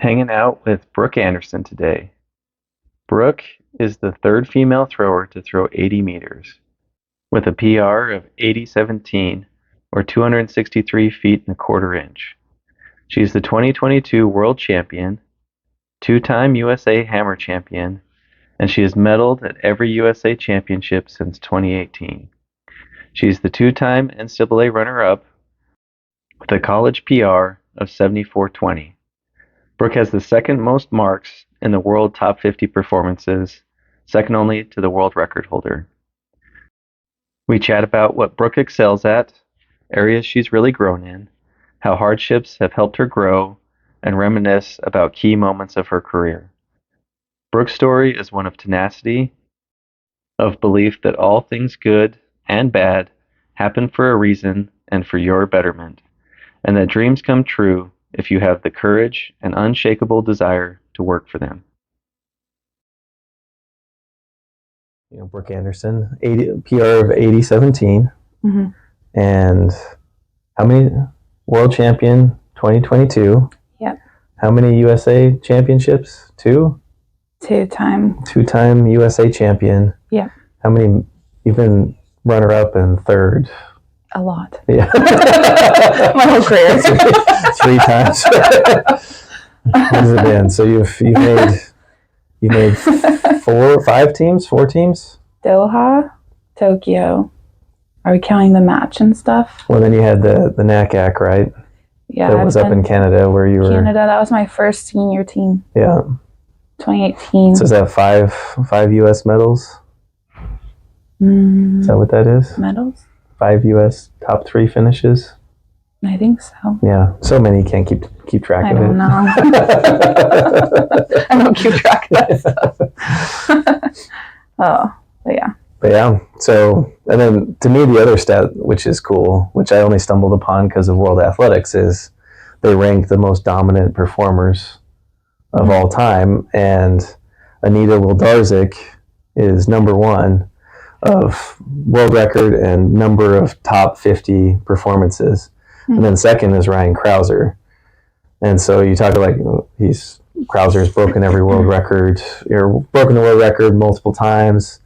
hanging out with Brooke Andersen today. Brooke is the third female thrower to throw 80 meters, with a PR of 80.17 or 263 feet and a quarter inch. She's the 2022 World Champion, two-time USA Hammer Champion, and she has medaled at every USA Championship since 2018. She's the two-time NCAA runner-up with a college PR of 74.20. Brooke has the second most marks in the world top 50 performances, second only to the world record holder. We chat about what Brooke excels at, areas she's really grown in, how hardships have helped her grow, and reminisce about key moments of her career. Brooke's story is one of tenacity, of belief that all things good and bad happen for a reason and for your betterment, and that dreams come true if you have the courage and unshakable desire to work for them. Brooke Andersen, PR of 80.17, and how many world champion 2022? Yep. How many USA championships? Two-time USA champion. Yeah. How many? You've been runner-up and third. A lot. Yeah. My whole career. Three times. What has it been? So you've made four teams? Doha, Tokyo. Are we counting the match and stuff? Well, then you had the NACAC, right? Yeah. That was up in Canada where you were. Canada, that was my first senior team. Yeah. 2018. So is that five U.S. medals? Is that what that is? Medals? 5 U.S. top 3 finishes? I think so. Yeah. So many you can't keep track of it. I don't know. I don't keep track of that stuff. But yeah. So, and then to me, the other stat, which is cool, which I only stumbled upon because of World Athletics, is they rank the most dominant performers of all time. And Anita Wildarczyk is number 1 of world record and number of top 50 performances. And then second is Ryan Krauser. And so you talk like Krauser's broken every world record, or broken the world record multiple times,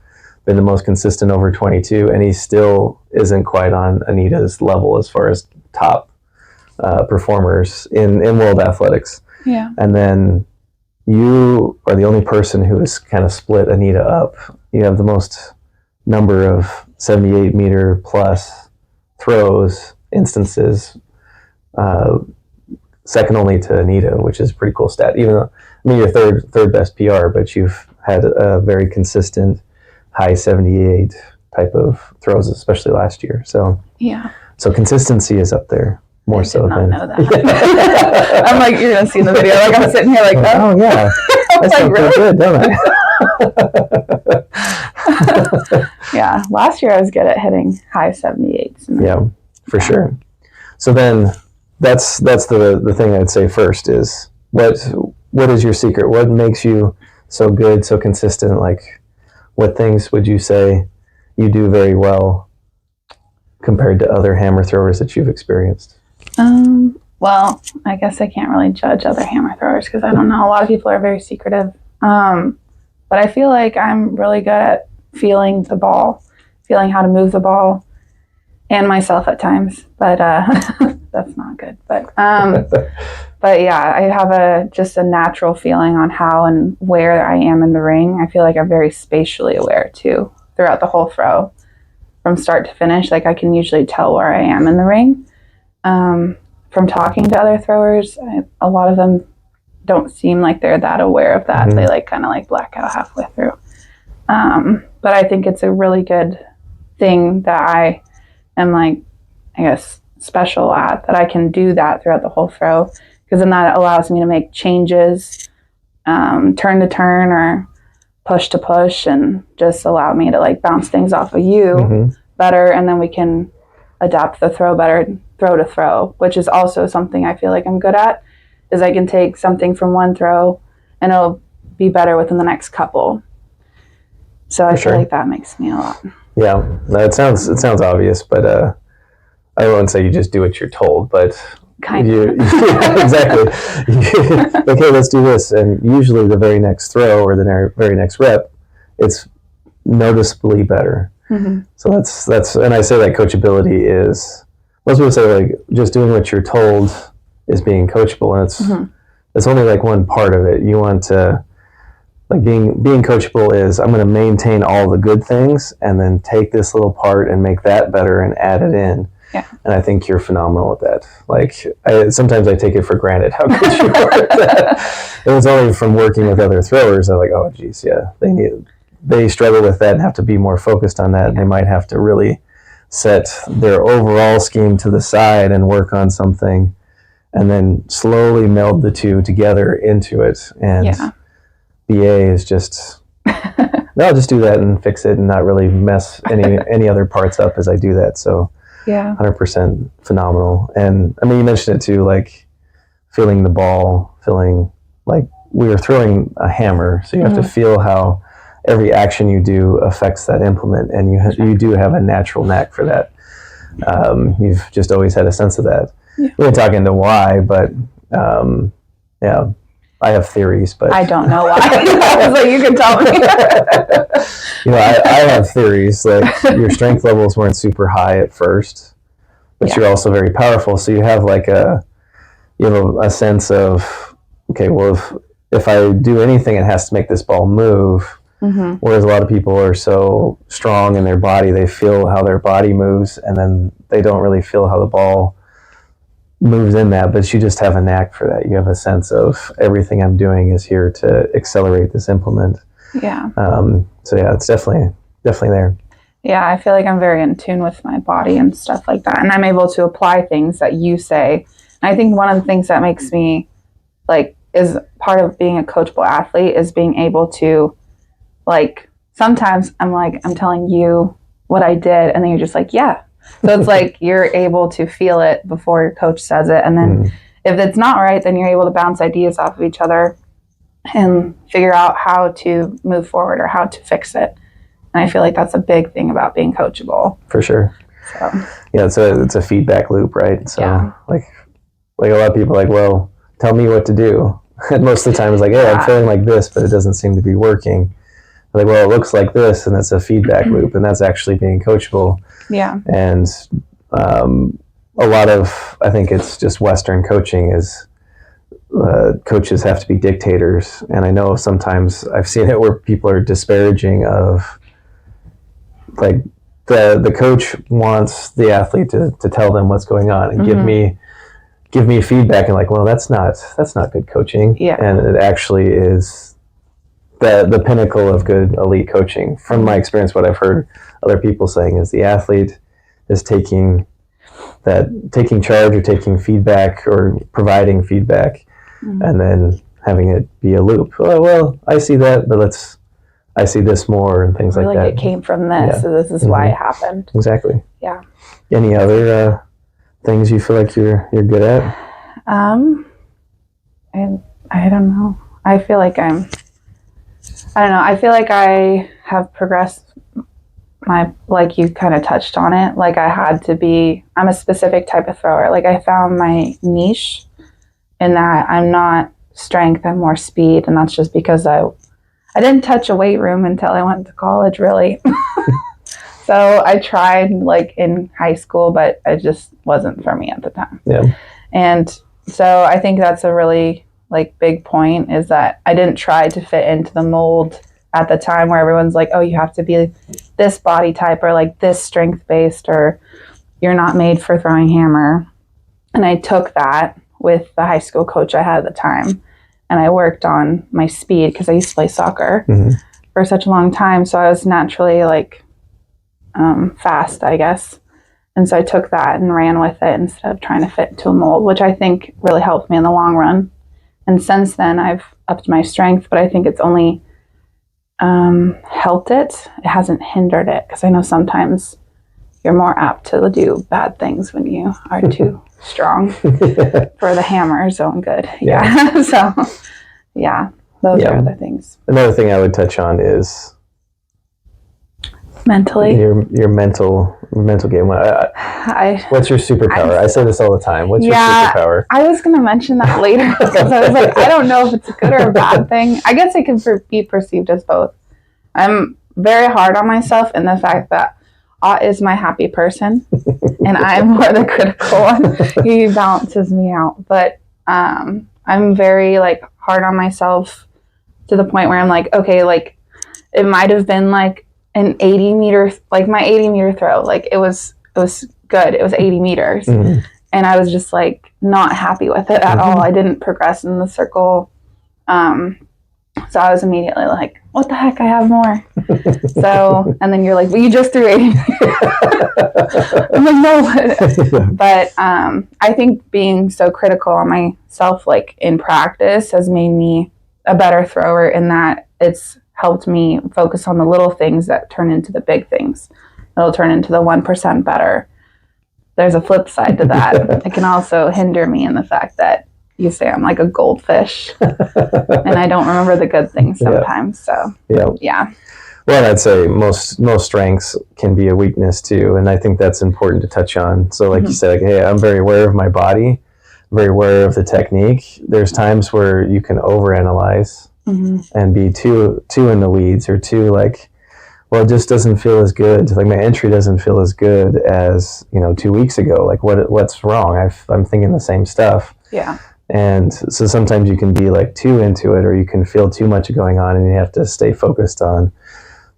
been the most consistent over 22, and he still isn't quite on Anita's level as far as top performers in world athletics. Yeah. And then you are the only person who has kind of split Anita up. You have the most number of 78 meter plus throws instances, second only to Anita, which is a pretty cool stat. Even though, you're third best PR, but you've had a very consistent high 78 type of throws, especially last year. So yeah. So consistency is up there more so than. I did not know that. I'm like, you're gonna see in the video. Like I'm sitting here like, oh yeah, that's like, really good, don't I? Yeah, last year I was good at hitting high 78s. Yeah, for sure. So then that's the thing I'd say first is what is your secret? What makes you so good, so consistent? Like, what things would you say you do very well compared to other hammer throwers that you've experienced? Well, I guess I can't really judge other hammer throwers because I don't know. A lot of people are very secretive. But I feel like I'm really good at feeling the ball, feeling how to move the ball, and myself at times. But that's not good. But yeah, I have just a natural feeling on how and where I am in the ring. I feel like I'm very spatially aware too throughout the whole throw, from start to finish. Like I can usually tell where I am in the ring. From talking to other throwers, a lot of them don't seem like they're that aware of that. They kind of black out halfway through. But I think it's a really good thing that I am I guess special at, that I can do that throughout the whole throw, because then that allows me to make changes, turn to turn or push to push, and just allow me to bounce things off of you better, and then we can adapt the throw better, throw to throw, which is also something I feel like I'm good at, is I can take something from one throw and it'll be better within the next couple. So I feel like that makes me a lot. Yeah, no, it sounds obvious, but I won't say you just do what you're told, but Kind you, of. yeah, exactly. Okay, let's do this. And usually the very next throw or the very next rep, it's noticeably better. Mm-hmm. So that's, and I say that coachability is, most people say like just doing what you're told is being coachable, and it's only like one part of it. You want to, like being coachable is, I'm going to maintain all the good things and then take this little part and make that better and add it in. Yeah. And I think you're phenomenal at that. Like, sometimes I take it for granted how good you are at that. It was only from working with other throwers. I'm like, oh, geez, yeah, they struggle with that and have to be more focused on that. Yeah. And they might have to really set their overall scheme to the side and work on something, and then slowly meld the two together into it. And BA is just, no, I'll just do that and fix it and not really mess any other parts up as I do that. So 100% phenomenal. And I mean, you mentioned it too, like feeling the ball, feeling like we were throwing a hammer. So you have to feel how every action you do affects that implement. And you do have a natural knack for that. You've just always had a sense of that. Yeah. We didn't talk into why, but yeah, I have theories, but I don't know why. I was like, you can tell me. You know, I have theories. Like your strength levels weren't super high at first, but you're also very powerful. So you have like a sense of, okay, well, if I do anything, it has to make this ball move. Whereas a lot of people are so strong in their body, they feel how their body moves, and then they don't really feel how the ball moves in that. But you just have a knack for that. You have a sense of everything I'm doing is here to accelerate this implement. Yeah. So yeah, it's definitely there. Yeah, I feel like I'm very in tune with my body and stuff like that, and I'm able to apply things that you say. And I think one of the things that makes me like is part of being a coachable athlete is being able to, like, sometimes I'm telling you what I did, and then you're just like, yeah. So it's like you're able to feel it before your coach says it. And then if it's not right, then you're able to bounce ideas off of each other and figure out how to move forward or how to fix it. And I feel like that's a big thing about being coachable. For sure. So. Yeah, it's a feedback loop, right? So like a lot of people are like, well, tell me what to do. And most of the time it's like, hey, I'm feeling like this, but it doesn't seem to be working. Like, well, it looks like this, and it's a feedback loop, and that's actually being coachable. Yeah. And a lot of, I think it's just Western coaching is coaches have to be dictators. And I know sometimes I've seen it where people are disparaging of, like, the coach wants the athlete to tell them what's going on and give me feedback, and like, well, that's not good coaching. Yeah. And it actually is the pinnacle of good elite coaching. From my experience, what I've heard other people saying is the athlete is taking charge or taking feedback or providing feedback, and then having it be a loop. Oh, well, I see that, but I see this more, and things like that. It came from this, so this is why it happened. Exactly. Yeah. Any other things you feel like you're good at? And I don't know. I feel like I feel like I have progressed like you kind of touched on it. Like I'm a specific type of thrower. Like I found my niche in that I'm not strength, I'm more speed. And that's just because I didn't touch a weight room until I went to college, really. So I tried like in high school, but it just wasn't for me at the time. Yeah. And so I think that's a really like big point, is that I didn't try to fit into the mold at the time where everyone's like, oh, you have to be this body type or like this strength based, or you're not made for throwing hammer. And I took that with the high school coach I had at the time, and I worked on my speed because I used to play soccer for such a long time. So I was naturally like fast, I guess. And so I took that and ran with it instead of trying to fit into a mold, which I think really helped me in the long run. And since then, I've upped my strength, but I think it's only helped it. It hasn't hindered it, because I know sometimes you're more apt to do bad things when you are too strong for the hammer zone good. Yeah. So, yeah, those are the things. Another thing I would touch on is mentally. Your mental game. What's your superpower? I say this all the time. What's your superpower? I was going to mention that later because I was like, I don't know if it's a good or a bad thing. I guess it can be perceived as both. I'm very hard on myself in the fact that Ott is my happy person and I'm more the critical one. He balances me out. But I'm very like hard on myself to the point where I'm like, okay, like it might have been like an 80 meter, like my 80 meter throw. Like it was good. It was 80 meters. Mm-hmm. And I was just like not happy with it at all. I didn't progress in the circle. So I was immediately like, what the heck? I have more. So, and then you're like, well, you just threw 80. I'm like, no. But I think being so critical on myself, like in practice, has made me a better thrower in that it's helped me focus on the little things that turn into the big things. It'll turn into the 1% better. There's a flip side to that. It can also hinder me in the fact that you say I'm like a goldfish and I don't remember the good things sometimes. So yeah. Well, I'd say most strengths can be a weakness too. And I think that's important to touch on. So like you said, like, hey, I'm very aware of my body, very aware of the technique. There's times where you can overanalyze and be too in the weeds or too like, well, it just doesn't feel as good. Like my entry doesn't feel as good as, 2 weeks ago. Like what's wrong? I'm thinking the same stuff. Yeah. And so sometimes you can be like too into it or you can feel too much going on and you have to stay focused on,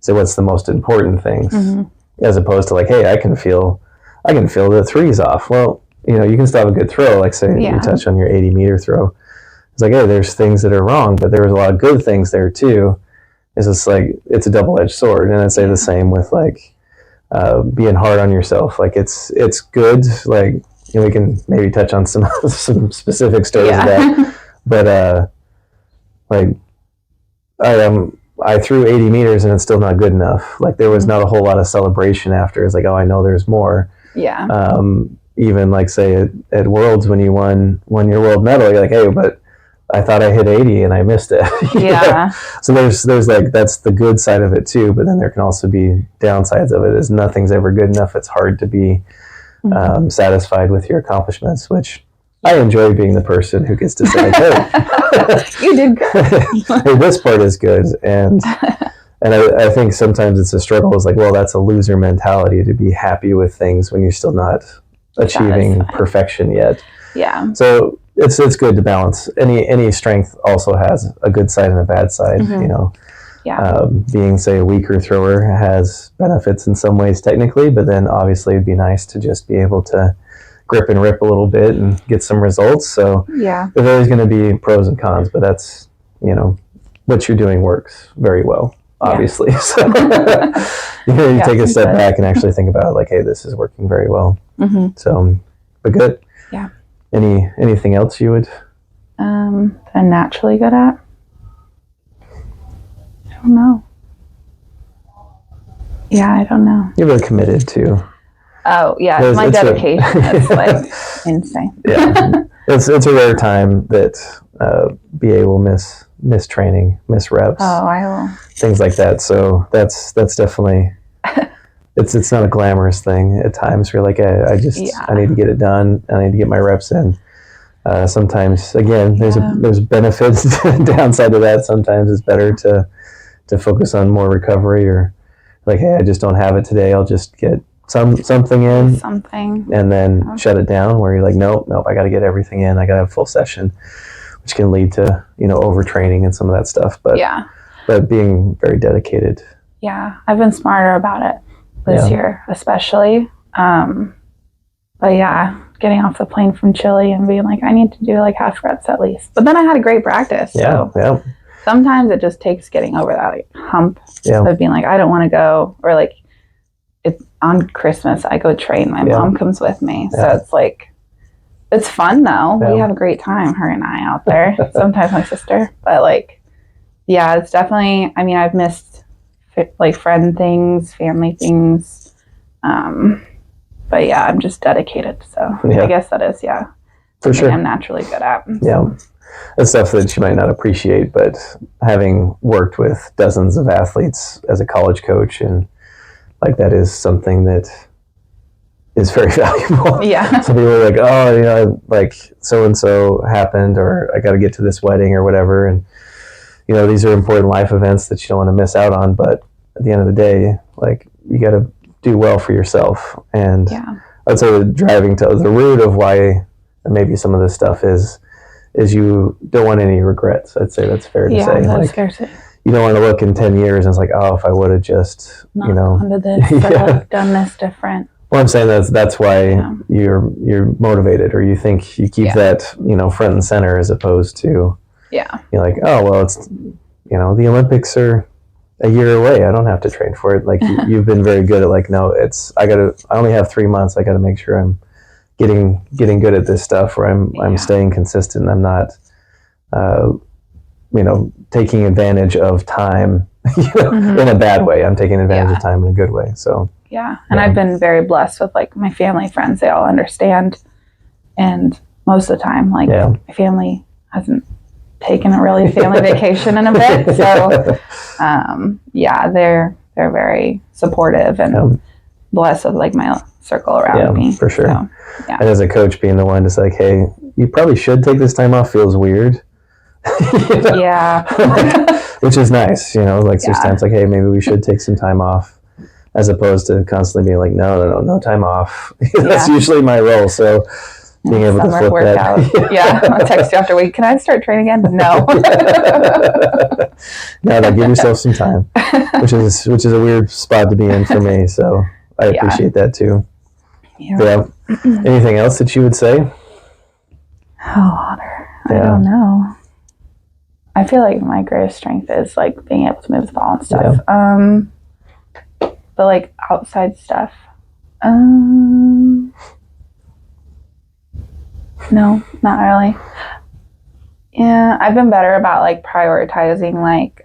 so what's the most important things as opposed to like, hey, I can feel the threes off. Well, you can still have a good throw. Like say you touch on your 80 meter throw. It's like, hey, there's things that are wrong, but there was a lot of good things there too. It's just like, it's a double-edged sword. And I'd say the same with like being hard on yourself. Like it's good. Like, we can maybe touch on some specific stories of that. But like I threw 80 meters and it's still not good enough. Like there was not a whole lot of celebration after. It's like, oh, I know there's more. Yeah. Even like say at Worlds when you won your world medal, you're like, hey, but I thought I hit 80 and I missed it. Yeah. So there's like, that's the good side of it too. But then there can also be downsides of it. Is nothing's ever good enough. It's hard to be satisfied with your accomplishments, which I enjoy being the person who gets to say, hey, you did good. Hey, this part is good. And I think sometimes it's a struggle. It's like, well, that's a loser mentality to be happy with things when you're still not achieving perfection yet. Yeah. So it's good to balance. Any strength also has a good side and a bad side, Yeah. Being, say, a weaker thrower has benefits in some ways technically, but then obviously it'd be nice to just be able to grip and rip a little bit and get some results. So there's always going to be pros and cons, but that's, what you're doing works very well, obviously. So you take a step back and actually think about it like, hey, this is working very well. So, but good. Yeah. Anything else you would? I'm naturally good at? I don't know. Yeah, I don't know. You're really committed to. Oh, yeah. My dedication is like insane. Yeah. It's a rare time that BA will miss training, miss reps. Oh, I will. Things like that. So that's definitely, it's not a glamorous thing at times. You're like, I need to get it done. I need to get my reps in. Sometimes, again, there's benefits, downside to that. Sometimes it's better to focus on more recovery or like, hey, I just don't have it today. I'll just get something in, and then shut it down. Where you're like, nope, I got to get everything in. I got to have a full session, which can lead to overtraining and some of that stuff. But but being very dedicated. Yeah, I've been smarter about it this year, especially. But yeah, getting off the plane from Chile and being like, I need to do like half reps at least. But then I had a great practice. So sometimes it just takes getting over that like, hump of being like, I don't want to go, or like it's on Christmas I go train. My mom comes with me, so it's like it's fun though. We have a great time, her and I out there. Sometimes my sister, but like it's definitely. I mean, I've missed like friend things, family things, but I'm just dedicated. So I guess that is for sure. I'm naturally good at. That's stuff that you might not appreciate, but having worked with dozens of athletes as a college coach, and like that is something that is very valuable. Yeah. So people are like, oh, you know, like so and so happened, or I got to get to this wedding or whatever, and you know, these are important life events that you don't want to miss out on. But at the end of the day, like you got to do well for yourself. And I'd say the driving to the root of why maybe some of this stuff is you don't want any regrets. I'd say that's fair to say. Yeah, that's like, fair to say. You don't want to look in 10 years and it's like, oh, if I would have just, not gone to this, or like done this different. Well, I'm saying that's why you're motivated, or you think you keep that, you know, front and center, as opposed to you're like, oh well, it's, you know, the Olympics are a year away. I don't have to train for it. Like you've been very good at like, no, it's I only have 3 months. I got to make sure I'm getting good at this stuff, where I'm staying consistent. I'm not, you know, taking advantage of time in a bad way. I'm taking advantage of time in a good way. So. Yeah. And I've been very blessed with like my family, friends, they all understand. And most of the time, like my family hasn't taken a really family vacation in a bit. So, they're very supportive and blessed with like my circle around me. For sure. So, and as a coach, being the one to say, like, hey, you probably should take this time off feels weird. You know? Which is nice, you know, like there's times like, hey, maybe we should take some time off. As opposed to constantly being like, no time off. That's usually my role. So being able to flip workout. that. I'll text you after a week. Can I start training again? No. No, give yourself some time, which is a weird spot to be in for me. So I appreciate that too. Yeah. Anything else that you would say? Oh, I don't know. I feel like my greatest strength is like being able to move the ball and stuff. But like outside stuff, no, not really. Yeah, I've been better about like prioritizing like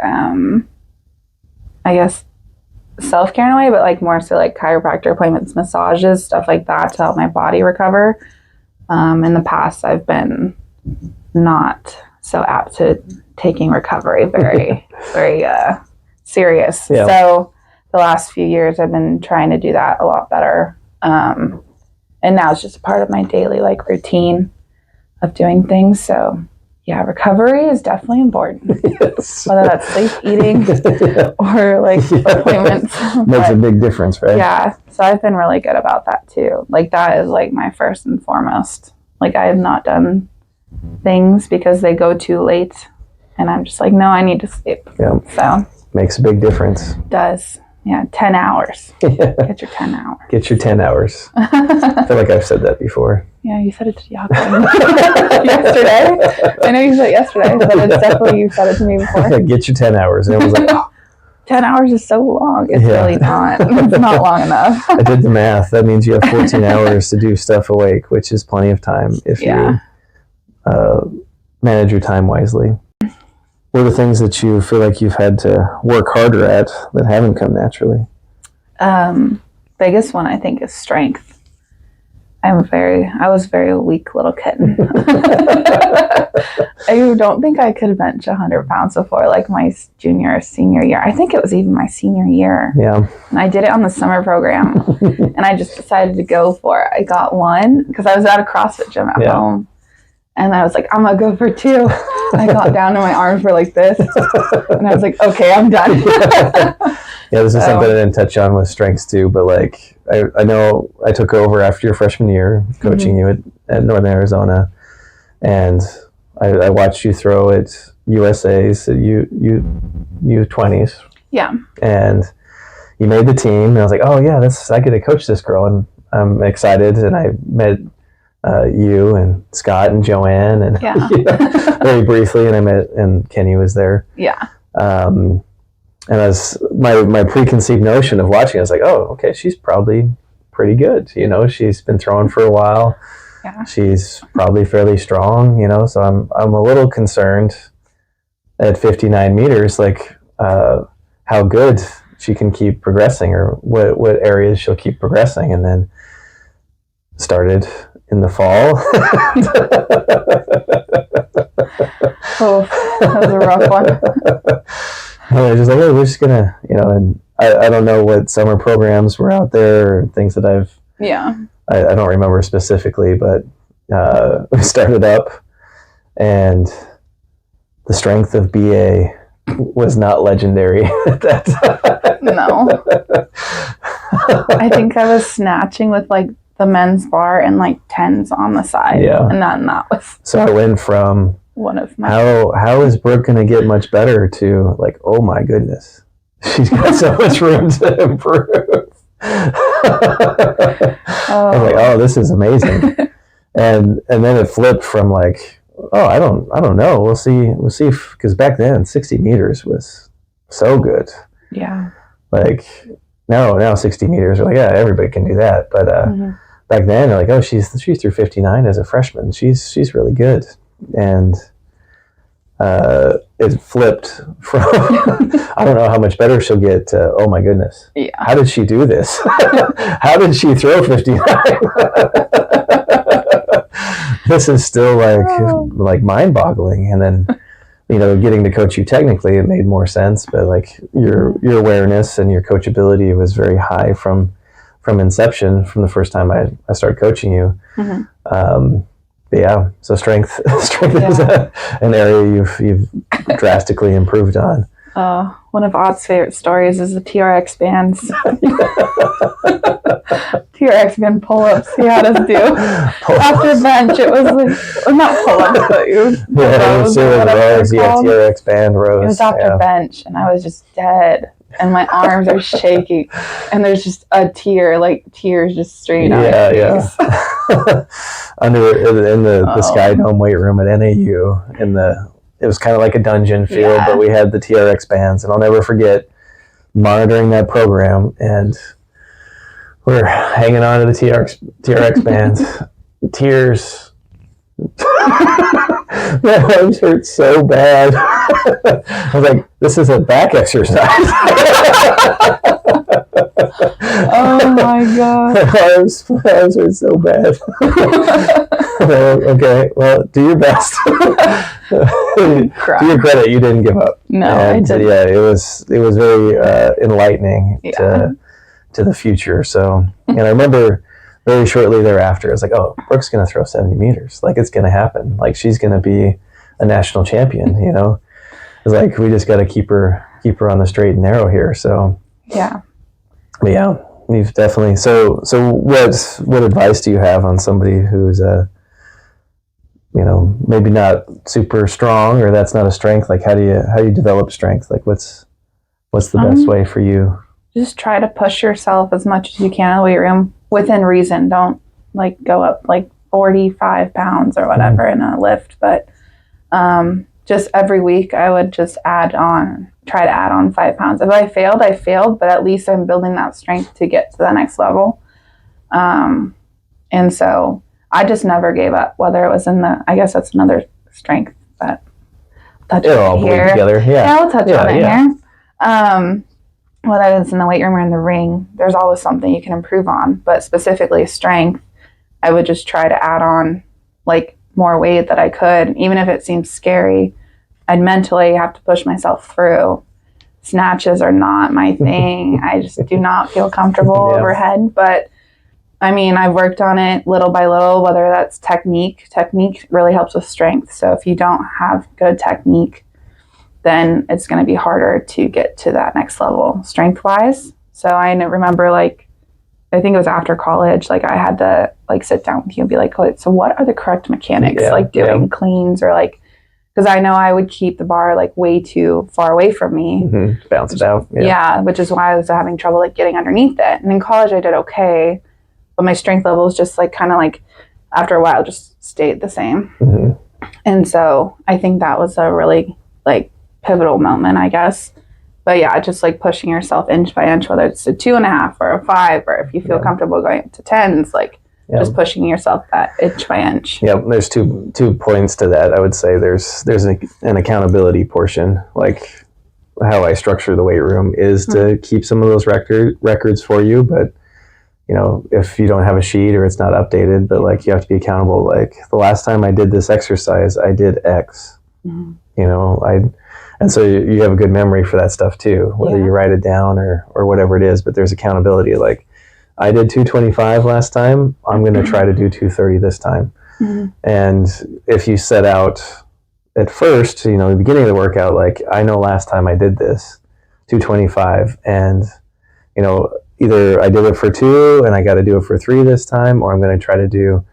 I guess self-care in a way, but like more so like chiropractor appointments, massages, stuff like that to help my body recover. In the past, I've been not so apt to taking recovery very serious. So the last few years I've been trying to do that a lot better. And now it's just a part of my daily like routine of doing things. So recovery is definitely important. Whether that's sleep, eating, or like appointments. Makes a big difference, right? Yeah. So I've been really good about that too. Like that is like my first and foremost. Like I have not done things because they go too late and I'm just like, no, I need to sleep. Yeah. So makes a big difference. Does. Yeah, 10 hours. Get your 10 hours. Get your 10 hours. I feel like I've said that before. Yeah, you said it to Jakob yesterday. I know you said it yesterday, but it's definitely you said it to me before. Get your 10 hours. And it was like, 10 hours is so long. It's really not. It's not long enough. I did the math. That means you have 14 hours to do stuff awake, which is plenty of time if you manage your time wisely. What are the things that you feel like you've had to work harder at that haven't come naturally? Biggest one I think is strength. I was a very weak little kitten. I don't think I could bench 100 pounds before like my junior or senior year. I think it was even my senior year. Yeah. And I did it on the summer program and I just decided to go for it. I got one because I was at a CrossFit gym at home. And I was like, I'm going to go for 2. I got down and my arms were like this. And I was like, okay, I'm done. This is something I didn't touch on with strengths too. But like, I know I took over after your freshman year coaching you at Northern Arizona. And I watched you throw at USA's, at U20s. Yeah. And you made the team. And I was like, oh yeah, I get to coach this girl. And I'm excited. And I met you and Scott and Joanne and very briefly, and I met, and Kenny was there. Yeah. And as my preconceived notion of watching, I was like, oh, okay, she's probably pretty good. You know, she's been throwing for a while. Yeah. She's probably fairly strong, you know, so I'm a little concerned at 59 meters, like how good she can keep progressing, or what areas she'll keep progressing. And then started in the fall. That was a rough one. And I was just like, hey, we're just gonna, you know, and I don't know what summer programs were out there or things that I've I don't remember specifically, but we started up, and the strength of BA was not legendary at that time. No. I think I was snatching with like the men's bar and like 10s on the side. Yeah. And then that was So I went from one of my how is Brooke going to get much better to like, oh my goodness, she's got so much room to improve. I'm like, oh, this is amazing. and then it flipped from like, oh, I don't know. We'll see because back then 60 meters was so good. Yeah. Like now 60 meters are like, yeah, everybody can do that. But back then they're like, oh, she's through 59 as a freshman. She's really good. And it flipped from I don't know how much better she'll get to, oh my goodness. Yeah. How did she do this? How did she throw 59? This is still like mind-boggling. And then, getting to coach you technically, it made more sense. But like your awareness and your coachability was very high from inception, from the first time I started coaching you. But yeah, so strength is an area you've drastically improved on. One of Ott's favorite stories is the TRX bands. TRX band pull-ups he had us do. After bench, it was like, well, not pull-ups, but it was rows. TRX band rows. It was after bench, and I was just dead. And my arms are shaking, and there's just a tears just straight out. Yeah. Under in the Sky Dome weight room at NAU, it was kind of like a dungeon feel, but we had the TRX bands, and I'll never forget monitoring that program, and we're hanging on to the TRX bands, tears. My arms hurt so bad. I was like, this is a back exercise. Oh my god. My arms hurt so bad. Okay, well, do your best. To your credit, you didn't give up. No, I didn't. Yeah, it was very enlightening to the future. So, and I remember very shortly thereafter, I was like, oh, Brooke's going to throw 70 meters. Like, it's going to happen. Like, she's going to be a national champion, It's like, we just got to keep her on the straight and narrow here. So, yeah. But yeah, you've definitely, so what advice do you have on somebody who's, maybe not super strong, or that's not a strength? Like, how do you develop strength? Like, what's the best way for you? Just try to push yourself as much as you can in the weight room within reason. Don't like go up like 45 pounds or whatever in a lift, but just every week I would just try to add on 5 pounds. If I failed, I failed, but at least I'm building that strength to get to the next level. And so I just never gave up, whether it was I guess that's another strength, but It'll all bleed together. Yeah, I'll touch on it here. Whether it's in the weight room or in the ring, there's always something you can improve on. But specifically strength, I would just try to add on like more weight that I could, even if it seems scary. I'd mentally have to push myself through. Snatches are not my thing. I just do not feel comfortable overhead. But I mean, I've worked on it little by little, whether that's technique. Technique really helps with strength. So if you don't have good technique, then it's going to be harder to get to that next level strength-wise. So I remember, like, I think it was after college, like, I had to, like, sit down with you and be like, so what are the correct mechanics, doing cleans or, like, because I know I would keep the bar, like, way too far away from me. Bounce it out. Yeah, which is why I was having trouble, like, getting underneath it. And in college, I did okay, but my strength levels just, like, kind of, like, after a while, just stayed the same. And so I think that was a really, like, pivotal moment, I guess. But yeah, just like pushing yourself inch by inch, whether it's a 2.5 or a 5, or if you feel comfortable going up to 10s, like just pushing yourself that inch by inch. Yeah, there's two points to that. I would say there's an accountability portion, like how I structure the weight room is to keep some of those records for you, but if you don't have a sheet or it's not updated, but like you have to be accountable. Like the last time I did this exercise, I did X. And so you have a good memory for that stuff too, whether you write it down or whatever it is, but there's accountability. Like I did 225 last time. I'm going to try to do 230 this time. Mm-hmm. And if you set out at first, the beginning of the workout, like I know last time I did this 225, and either I did it for 2 and I got to do it for 3 this time, or I'm going to try to do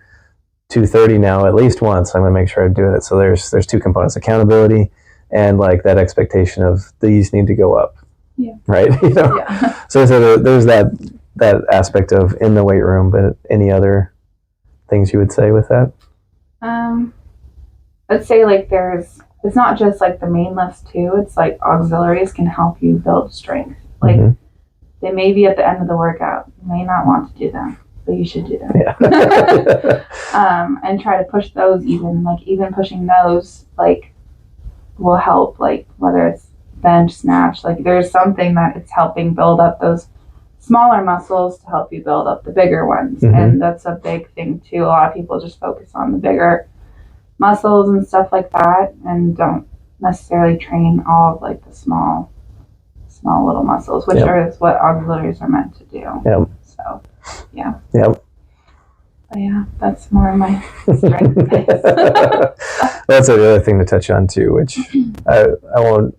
230 now at least once. I'm going to make sure I'm doing it. So there's 2 components: accountability and like that expectation of these need to go up. Yeah. Right. Yeah. So there's that aspect of in the weight room. But any other things you would say with that? I'd say like it's not just like the main lifts too. It's like auxiliaries can help you build strength. Like they may be at the end of the workout. You may not want to do them, but you should do them. Yeah. And try to push those even pushing those like will help, like whether it's bench, snatch, like there's something that it's helping build up those smaller muscles to help you build up the bigger ones. And that's a big thing too. A lot of people just focus on the bigger muscles and stuff like that and don't necessarily train all of like the small little muscles, which is what auxiliaries are meant to do. Yep. So yeah. Yep. But yeah, that's more of my strength base. That's another thing to touch on too, which I won't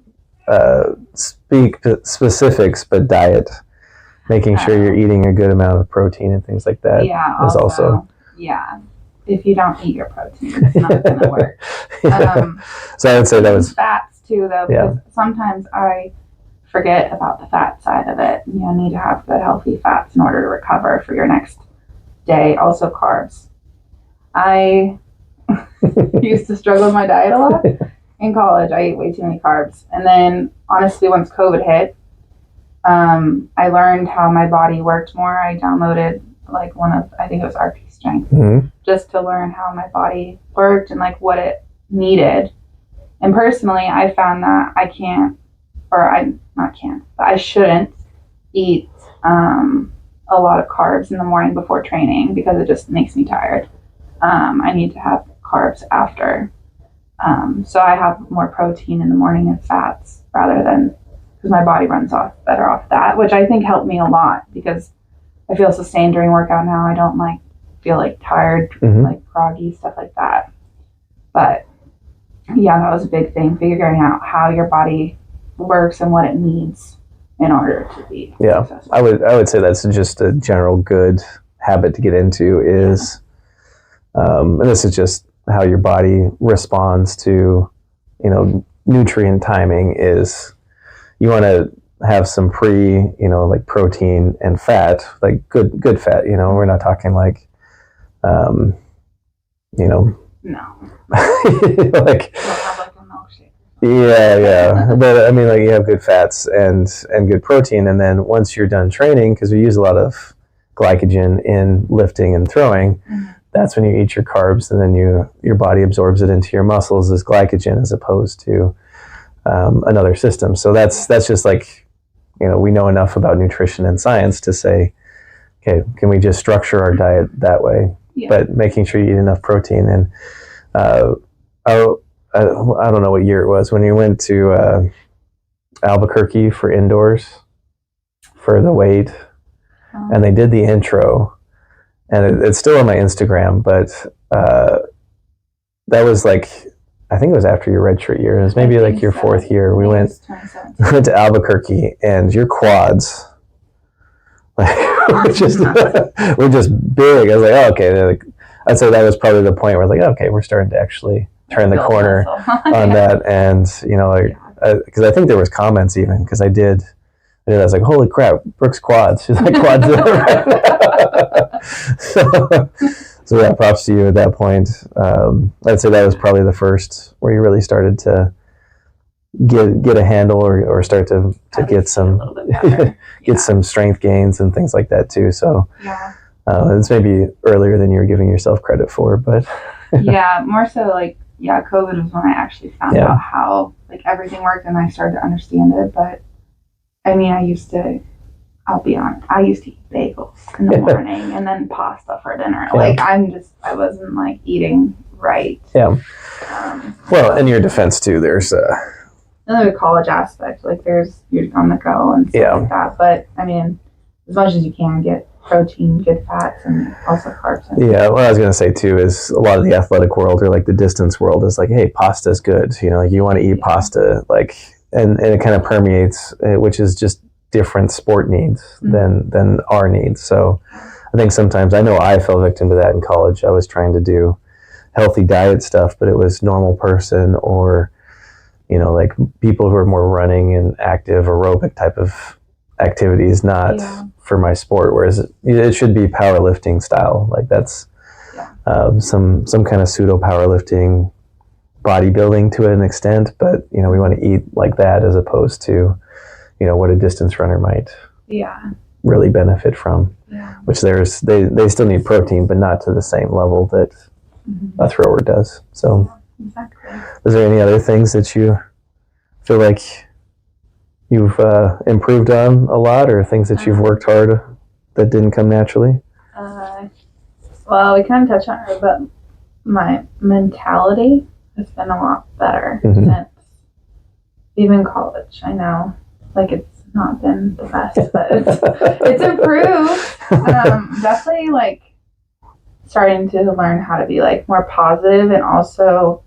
speak to specifics, but diet, making sure you're eating a good amount of protein and things like that is also. Yeah. If you don't eat your protein, it's not going to work. So I would say that was fats too, though, because sometimes I forget about the fat side of it. You need to have good, healthy fats in order to recover for your next day. Also, carbs. I used to struggle with my diet a lot in college. I ate way too many carbs, and then honestly, once COVID hit, I learned how my body worked more. I downloaded like I think it was RP Strength, just to learn how my body worked and like what it needed. And personally, I found that I shouldn't eat a lot of carbs in the morning before training because it just makes me tired. I need to have carbs after. So I have more protein in the morning and fats rather than, because my body runs better off that, which I think helped me a lot because I feel sustained during workout now. I don't feel like tired, like groggy, stuff like that. But yeah, that was a big thing, figuring out how your body works and what it needs in order to be successful. I would say that's just a general good habit to get into is, and this is just how your body responds to, nutrient timing is you want to have some like protein and fat, like good fat, we're not talking like, No. like, yeah. But I mean, like you have good fats and good protein. And then once you're done training, because we use a lot of glycogen in lifting and throwing, that's when you eat your carbs, and then your body absorbs it into your muscles as glycogen as opposed to another system. So that's just like, we know enough about nutrition and science to say, okay, can we just structure our diet that way? Yeah. But making sure you eat enough protein. And I don't know what year it was when you went to Albuquerque for indoors for the weight, and they did the intro, and it's still on my Instagram, but that was like, I think it was after your redshirt year. It was maybe like your 4th year. We went to Albuquerque, and your quads, like, we're just big. I was like, oh, okay. I'd say that was probably the point where like, okay, we're starting to actually turn the corner on that. And because I think there was comments even because I was like, holy crap, Brooke's quads. She's like, quads. So yeah, props to you at that point. I'd say that was probably the first where you really started to get a handle or start to get some some strength gains and things like that too. So it's maybe earlier than you were giving yourself credit for, but more so like COVID was when I actually found out how like everything worked and I started to understand it. But I mean, I used to eat bagels in the morning and then pasta for dinner. Like I wasn't like eating right. Yeah. Well, in your defense too, there's another college aspect. Like you're on the go and stuff like that. But I mean, as much as you can, get protein, good fats, and also carbs. Yeah, what I was going to say too is a lot of the athletic world or like the distance world is like, hey, pasta's good. You know, like you want to eat pasta, like, and it kind of permeates, which is just different sport needs than our needs. So I think sometimes, I know I fell victim to that in college. I was trying to do healthy diet stuff, but it was normal person or, you know, like people who are more running and active aerobic type of activities, not for my sport. Whereas it should be powerlifting style. Like that's some kind of pseudo powerlifting, bodybuilding to an extent. But you know, we want to eat like that as opposed to, you know, what a distance runner might really benefit from. Yeah. Which they still need protein, but not to the same level that a thrower does. So, is there any other things that you feel like you've improved on a lot, or things that you've worked hard that didn't come naturally? Well, we kind of touched on it, but my mentality has been a lot better since even college. I know, like, it's not been the best, but it's improved. Definitely, like, starting to learn how to be, like, more positive and also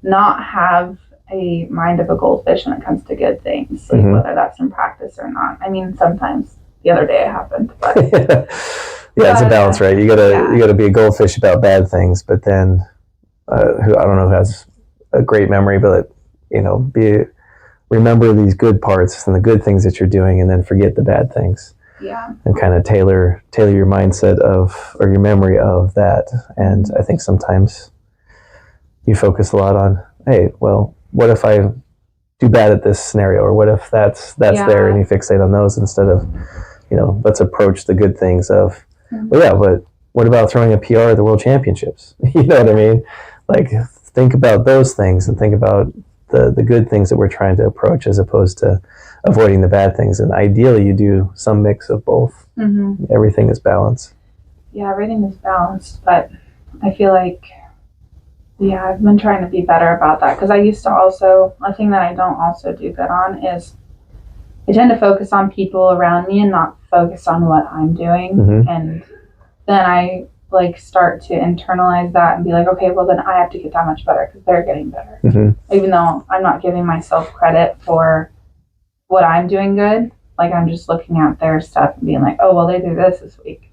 not have a mind of a goldfish when it comes to good things, like whether that's in practice or not. I mean, sometimes the other day it happened, but it's a balance, right? You gotta be a goldfish about bad things, but then who I don't know who has a great memory, but you know, remember these good parts and the good things that you're doing, and then forget the bad things. Yeah, and kind of tailor your mindset of, or your memory of that. And I think sometimes you focus a lot on, hey, well, what if I do bad at this scenario, or what if that's there, and you fixate on those instead of, you know, let's approach the good things of, well, yeah, but what about throwing a PR at the World Championships? You know what I mean? Like, think about those things and think about the good things that we're trying to approach, as opposed to avoiding the bad things. And ideally, you do some mix of both. Everything is balanced. Yeah, everything is balanced, but I feel like, I've been trying to be better about that, because I used to also, a thing that I don't also do good on is I tend to focus on people around me and not focus on what I'm doing. And then I like start to internalize that and be like, okay, well then I have to get that much better because they're getting better. Even though I'm not giving myself credit for what I'm doing good. Like, I'm just looking at their stuff and being like, oh, well, they do this week.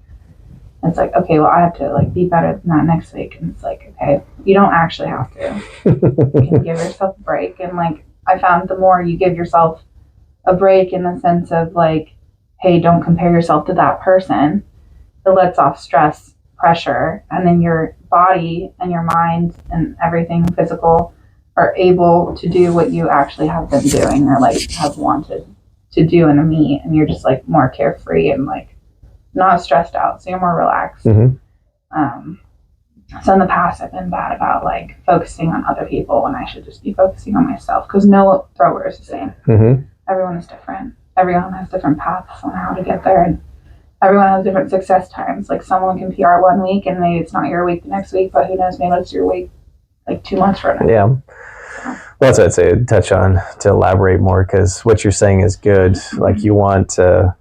And it's like, okay, well, I have to like be better than that next week. And it's like, okay, you don't actually have to. You can give yourself a break. And like, I found the more you give yourself a break in the sense of like, hey, don't compare yourself to that person, it lets off stress, pressure, and then your body and your mind and everything physical are able to do what you actually have been doing or like have wanted to do in a meet, and you're just like more carefree and like not stressed out, so you're more relaxed. So in the past I've been bad about like focusing on other people when I should just be focusing on myself, because no thrower is the same. Everyone is different. Everyone has different paths on how to get there, and everyone has different success times. Like, someone can PR one week and maybe it's not your week the next week, but who knows, maybe it's your week like 2 months from now. Yeah. Well, that's what I'd say, touch on to elaborate more, because what you're saying is good. Like, you want to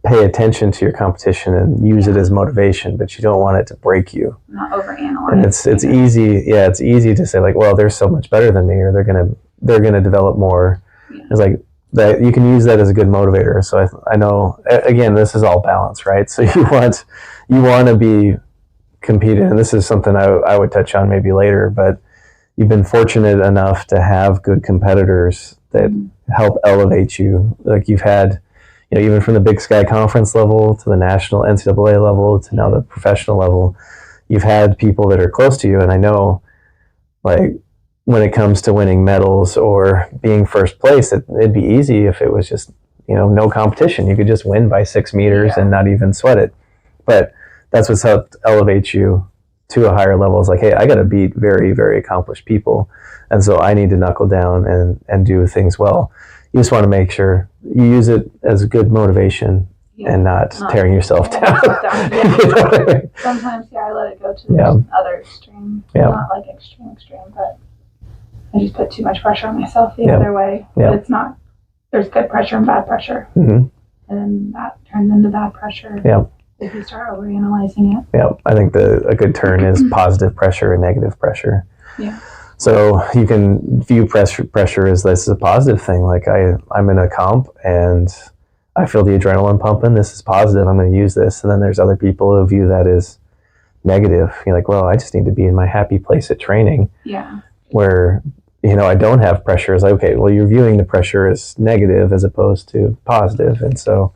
pay attention to your competition and use it as motivation, but you don't want it to break you. Not overanalyze. And it's easy. Yeah, it's easy to say like, well, they're so much better than me, or they're gonna develop more. It's like that. You can use that as a good motivator. So I know, again, this is all balance, right? So you want to be competing, and this is something I would touch on maybe later, but you've been fortunate enough to have good competitors that help elevate you. Like, you've had, you know, even from the Big Sky Conference level to the national NCAA level to now the professional level, you've had people that are close to you. And I know, like, when it comes to winning medals or being first place, it'd be easy if it was just, you know, no competition. You could just win by 6 meters and not even sweat it. But that's what's helped elevate you to a higher level. It's like, hey, I got to beat very, very accomplished people. And so I need to knuckle down and do things well. You just want to make sure you use it as good motivation and not tearing yourself down. Sometimes, I let it go to the other extreme. Not like extreme, but I just put too much pressure on myself the other way. But it's not, there's good pressure and bad pressure. and that turns into bad pressure. Yeah. If you start overanalyzing it. Yeah, I think a good term is positive pressure and negative pressure. Yeah. So you can view pressure as this is a positive thing. Like I'm in a comp and I feel the adrenaline pumping. This is positive. I'm going to use this. And then there's other people who view that as negative. You're like, well, I just need to be in my happy place at training. Yeah. Where, I don't have pressure. It's like, okay, well, you're viewing the pressure as negative as opposed to positive. And so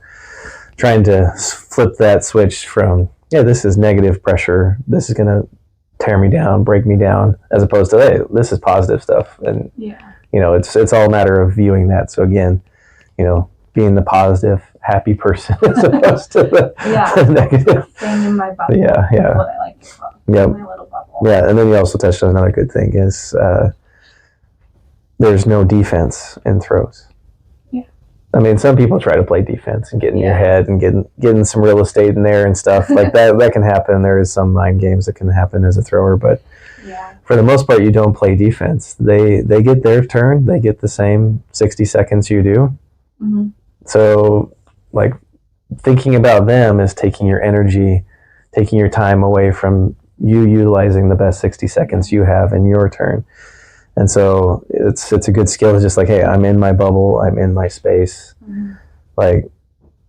trying to flip that switch from, this is negative pressure. This is going to tear me down, break me down, as opposed to, hey, this is positive stuff. And, it's all a matter of viewing that. So again, being the positive, happy person as opposed to the negative. Staying in my bubble. Yeah. That's what I like to call it. Yep. My little bubble. Yeah. And then you also touched on another good thing is there's no defense in throws. I mean, some people try to play defense and get in your head and getting some real estate in there and stuff like that. That can happen. There is some mind games that can happen as a thrower, but for the most part, you don't play defense. They get their turn. They get the same 60 seconds you do. Mm-hmm. So, like, thinking about them is taking your energy, taking your time away from you utilizing the best 60 seconds you have in your turn. And so it's a good skill to just like, hey, I'm in my bubble, I'm in my space. Mm-hmm. Like,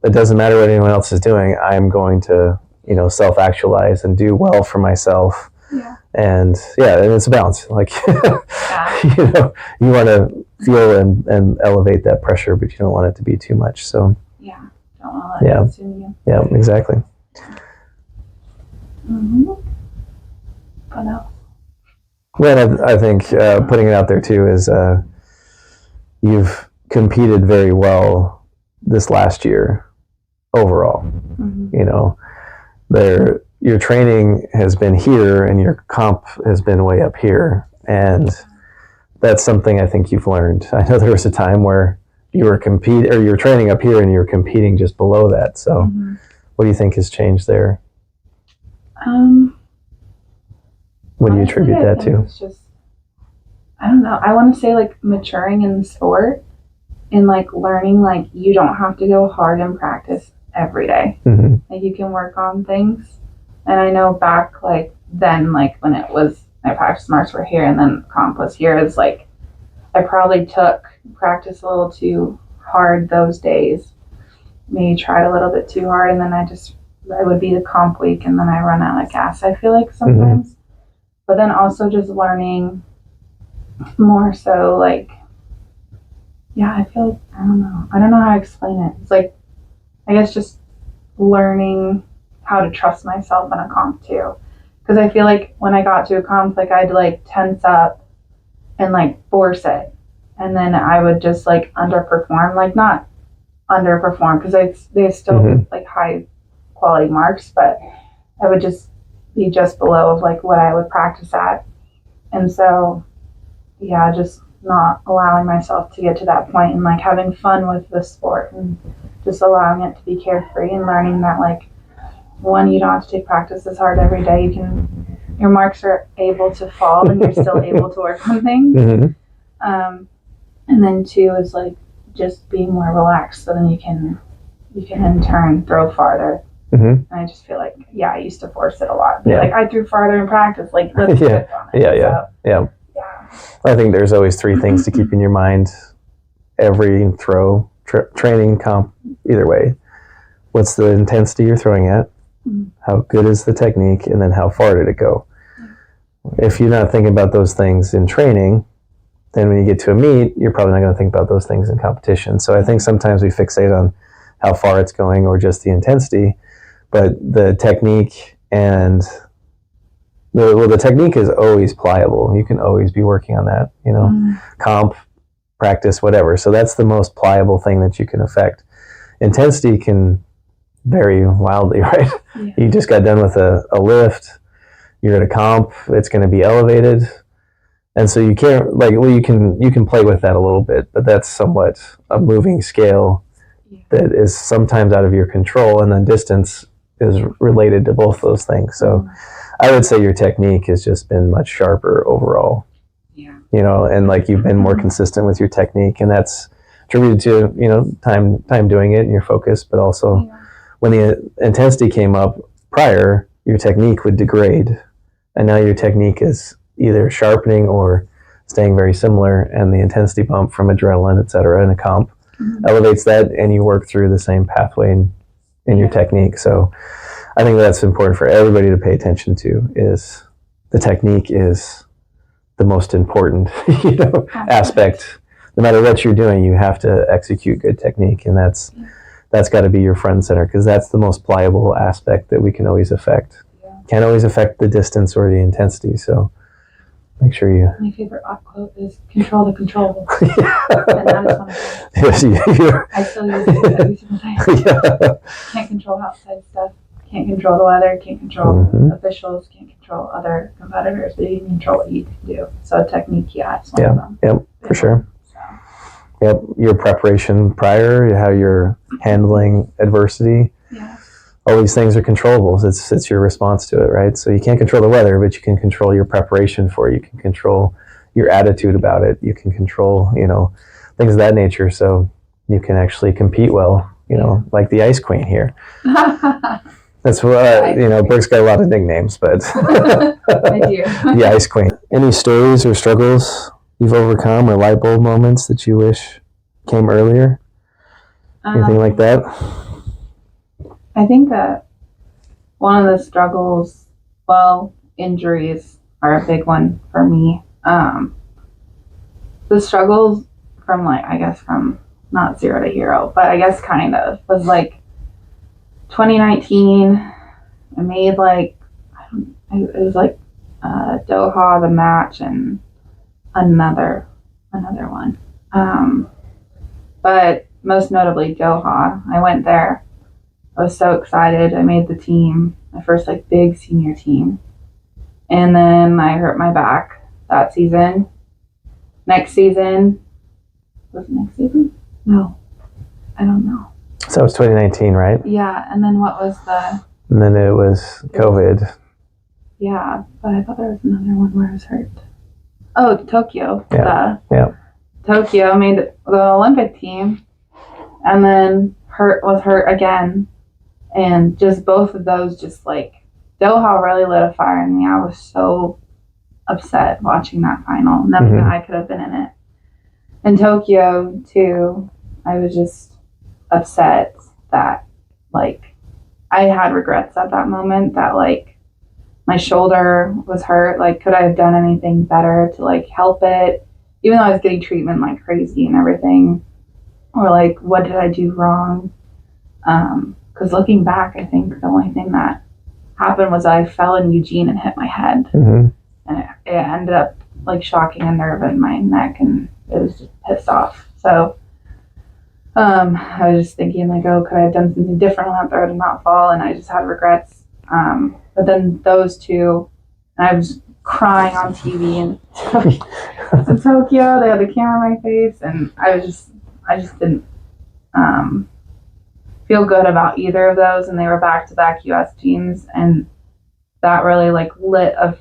it doesn't matter what anyone else is doing. I'm going to, self-actualize and do well for myself. Yeah. And it's a balance. Like, you want to feel and elevate that pressure, but you don't want it to be too much. So don't want to let it consume you. Yeah, exactly. Mm-hmm. What else? Well, I think putting it out there too is you've competed very well this last year overall. Mm-hmm. Your training has been here and your comp has been way up here, and that's something I think you've learned. I know there was a time where you were training up here and you were competing just below that. So, what do you think has changed there? What do you attribute that to? It's just, I don't know. I want to say like maturing in the sport and like learning like you don't have to go hard in practice every day. Mm-hmm. Like you can work on things. And I know back like then, like when it was my practice marks were here and then comp was here, it's like I probably took practice a little too hard those days. Maybe tried a little bit too hard, and then I would be the comp week and then I run out of gas, I feel like sometimes. Mm-hmm. But then also just learning more so like, I feel like, I don't know how to explain it. It's like, I guess just learning how to trust myself in a comp too. Because I feel like when I got to a comp, like I'd like tense up and like force it. And then I would just like underperform, like not underperform because they still like high quality marks, but I would just be just below of like what I would practice at. And so, just not allowing myself to get to that point and like having fun with the sport and just allowing it to be carefree and learning that like, one, you don't have to take practice as hard every day. Your marks are able to fall and you're still able to work on things. Mm-hmm. And then two is like just being more relaxed so then you can in turn throw farther. Mm-hmm. And I just feel like, I used to force it a lot. Like, I threw farther in practice. Like, let's work on it. Yeah. I think there's always three things to keep in your mind every throw, training, comp, either way. What's the intensity you're throwing at? Mm-hmm. How good is the technique? And then how far did it go? Mm-hmm. If you're not thinking about those things in training, then when you get to a meet, you're probably not going to think about those things in competition. So I think sometimes we fixate on how far it's going or just the intensity. But the technique and the technique is always pliable. You can always be working on that, comp, practice, whatever. So that's the most pliable thing that you can affect. Intensity can vary wildly, right? Yeah. You just got done with a lift, you're at a comp, it's going to be elevated. And so you can't you can play with that a little bit, but that's somewhat a moving scale that is sometimes out of your control, and then distance is related to both those things. So I would say your technique has just been much sharper overall. Yeah. And like you've been more consistent with your technique, and that's attributed to, you know, time doing it and your focus, but also when the intensity came up prior, your technique would degrade, and now your technique is either sharpening or staying very similar, and the intensity bump from adrenaline, et cetera, in a comp elevates that, and you work through the same pathway in your technique. So I think that's important for everybody to pay attention to, is the technique is the most important, you know, aspect. No matter what you're doing, you have to execute good technique, and that's got to be your front center, because that's the most pliable aspect that we can always affect. Can't always affect the distance or the intensity, so make sure you... My favorite op quote is control the controllable. And that is one of them. Yes, I still use it every single day. Can't control outside stuff. Can't control the weather. Can't control officials. Can't control other competitors. But you can control what you can do. So technique, it's one of them. Yep, for sure. So. Yep, your preparation prior, how you're handling adversity. Yeah. All these things are controllables. It's your response to it, right? So you can't control the weather, but you can control your preparation for it. You can control your attitude about it. You can control, you know, things of that nature. So you can actually compete well, you know, like the Ice Queen here. That's what, you know, Brooke's got a lot of nicknames, but I do. The Ice Queen. Any stories or struggles you've overcome, or light bulb moments that you wish came earlier? Anything like that? I think that one of the struggles, injuries are a big one for me. The struggles from from not 0 to hero, but I guess kind of, was 2019. I made it was Doha, the match, and another one. But most notably Doha. I went there. I was so excited. I made the team, my first big senior team. And then I hurt my back that season. Next season, was it next season? No, I don't know. So it was 2019, right? Yeah, and then what was the... And then it was COVID. Yeah, but I thought there was another one where I was hurt. Oh, Tokyo. Yeah. Tokyo made the Olympic team, and then was hurt again. And just both of those, Doha really lit a fire in me. I was so upset watching that final. Nothing that I could have been in it. In Tokyo, too, I was just upset that, I had regrets at that moment that, my shoulder was hurt. Could I have done anything better to, help it? Even though I was getting treatment like crazy and everything. Or, what did I do wrong? Because looking back, I think the only thing that happened was I fell in Eugene and hit my head. And it ended up, shocking a nerve in my neck, and it was just pissed off. So I was just thinking, could I have done something different on that throw to not fall? And I just had regrets. But then those two, and I was crying on TV in Tokyo. They had the camera in my face, and I just didn't feel good about either of those. And they were back-to-back U.S. teams, and that really lit a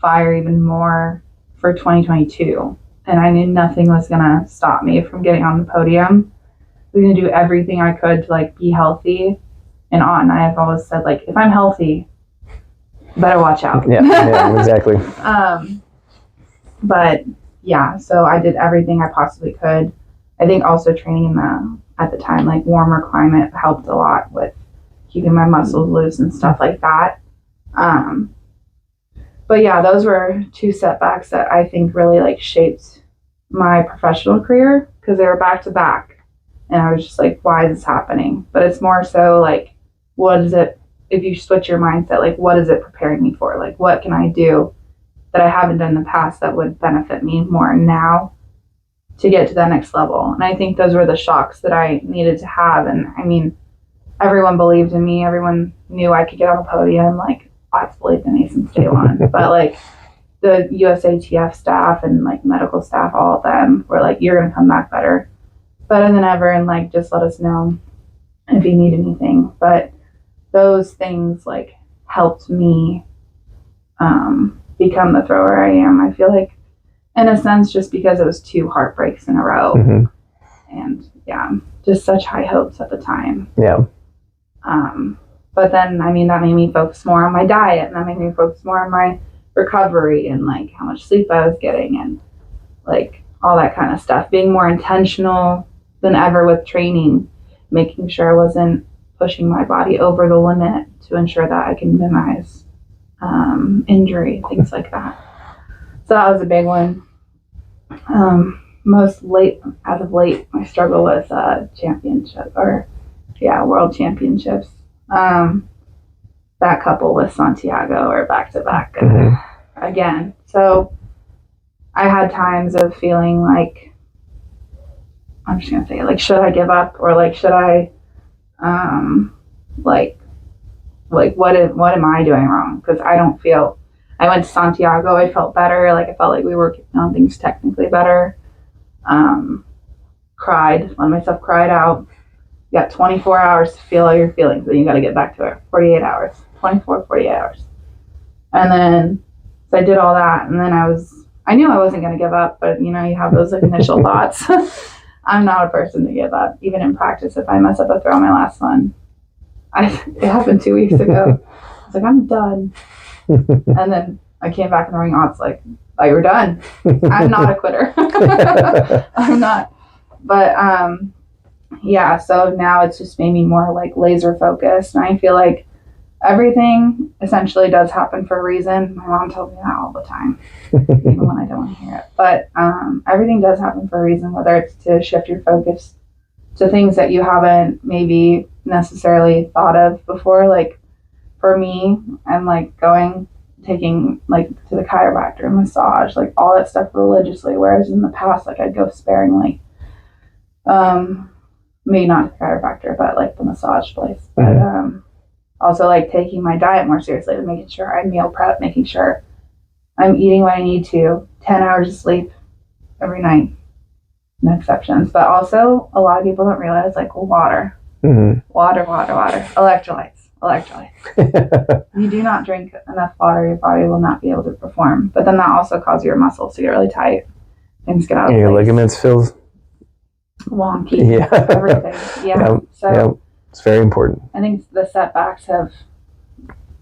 fire even more for 2022. And I knew nothing was gonna stop me from getting on the podium. I was gonna do everything I could to be healthy and on. I've always said if I'm healthy, better watch out. Yeah, exactly. But yeah, so I did everything I possibly could. I think also training in at the time warmer climate helped a lot with keeping my muscles loose and stuff like that. But yeah, those were two setbacks that I think really shaped my professional career, because they were back to back, and I was just why is this happening? But it's more so what is it, if you switch your mindset, what is it preparing me for? What can I do that I haven't done in the past that would benefit me more now to get to that next level? And I think those were the shocks that I needed to have. And I mean, everyone believed in me. Everyone knew I could get on the podium. I've believed in me since day one. But the USATF staff and medical staff, all of them were you're going to come back better than ever. And just let us know if you need anything. But those things helped me become the thrower I am. I feel in a sense, just because it was two heartbreaks in a row. And yeah, just such high hopes at the time. Yeah. But then, I mean, that made me focus more on my diet, and that made me focus more on my recovery and like how much sleep I was getting and like all that kind of stuff. Being more intentional than ever with training, making sure I wasn't pushing my body over the limit to ensure that I can minimize injury, things like that. So that was a big one. As of late, my struggle with world championships. That couple with Santiago or back to back again. So I had times of feeling like, I'm just gonna say, like, should I give up, or like, should I, like what am I doing wrong? Because I don't feel. I went to Santiago. I felt better. Like I felt like we were on things technically better. Cried, let myself cry it out. You got 24 hours to feel all your feelings, then you got to get back to it. 48 hours, 48 hours. And then, so I did all that, and then I knew I wasn't going to give up, but you know, you have those like, initial thoughts. I'm not a person to give up. Even in practice, if I mess up a throw on my last one, it happened 2 weeks ago. I was like, I'm done. And then I came back in the ring, I was like, oh, you're done. I'm not a quitter. I'm not. But, yeah, so now it's just made me more like laser focused, and I feel like everything essentially does happen for a reason. My mom tells me that all the time, even when I don't want to hear it. But everything does happen for a reason, whether it's to shift your focus to things that you haven't maybe necessarily thought of before. Like for me, I'm like taking like to the chiropractor, massage, like all that stuff religiously, whereas in the past, like I'd go sparingly. Maybe not the chiropractor, but like the massage place. But also like taking my diet more seriously, and making sure I meal prep, making sure I'm eating what I need to, 10 hours of sleep every night, no exceptions. But also a lot of people don't realize like water, electrolytes. You do not drink enough water, your body will not be able to perform. But then that also causes your muscles to get really tight. Things get out of place. Your ligaments feel wonky. Yeah. Everything. Yeah. So it's very important. I think the setbacks have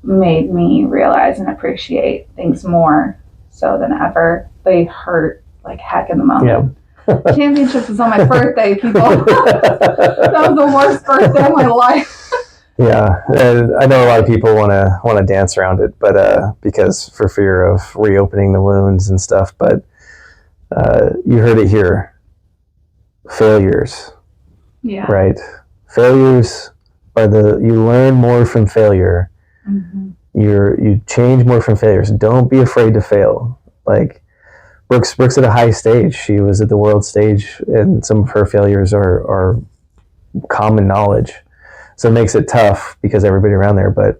made me realize and appreciate things more so than ever. They hurt like heck in the moment. Yeah. Championships was on my birthday, people. That was the worst birthday of my life. Yeah, and I know a lot of people want to dance around it, but because for fear of reopening the wounds and stuff. But you heard it here. Failures. Yeah. Right. Failures are you learn more from failure. Mm-hmm. You change more from failures. Don't be afraid to fail. Like Brooke's at a high stage. She was at the world stage, and some of her failures are common knowledge. So it makes it tough because everybody around there, but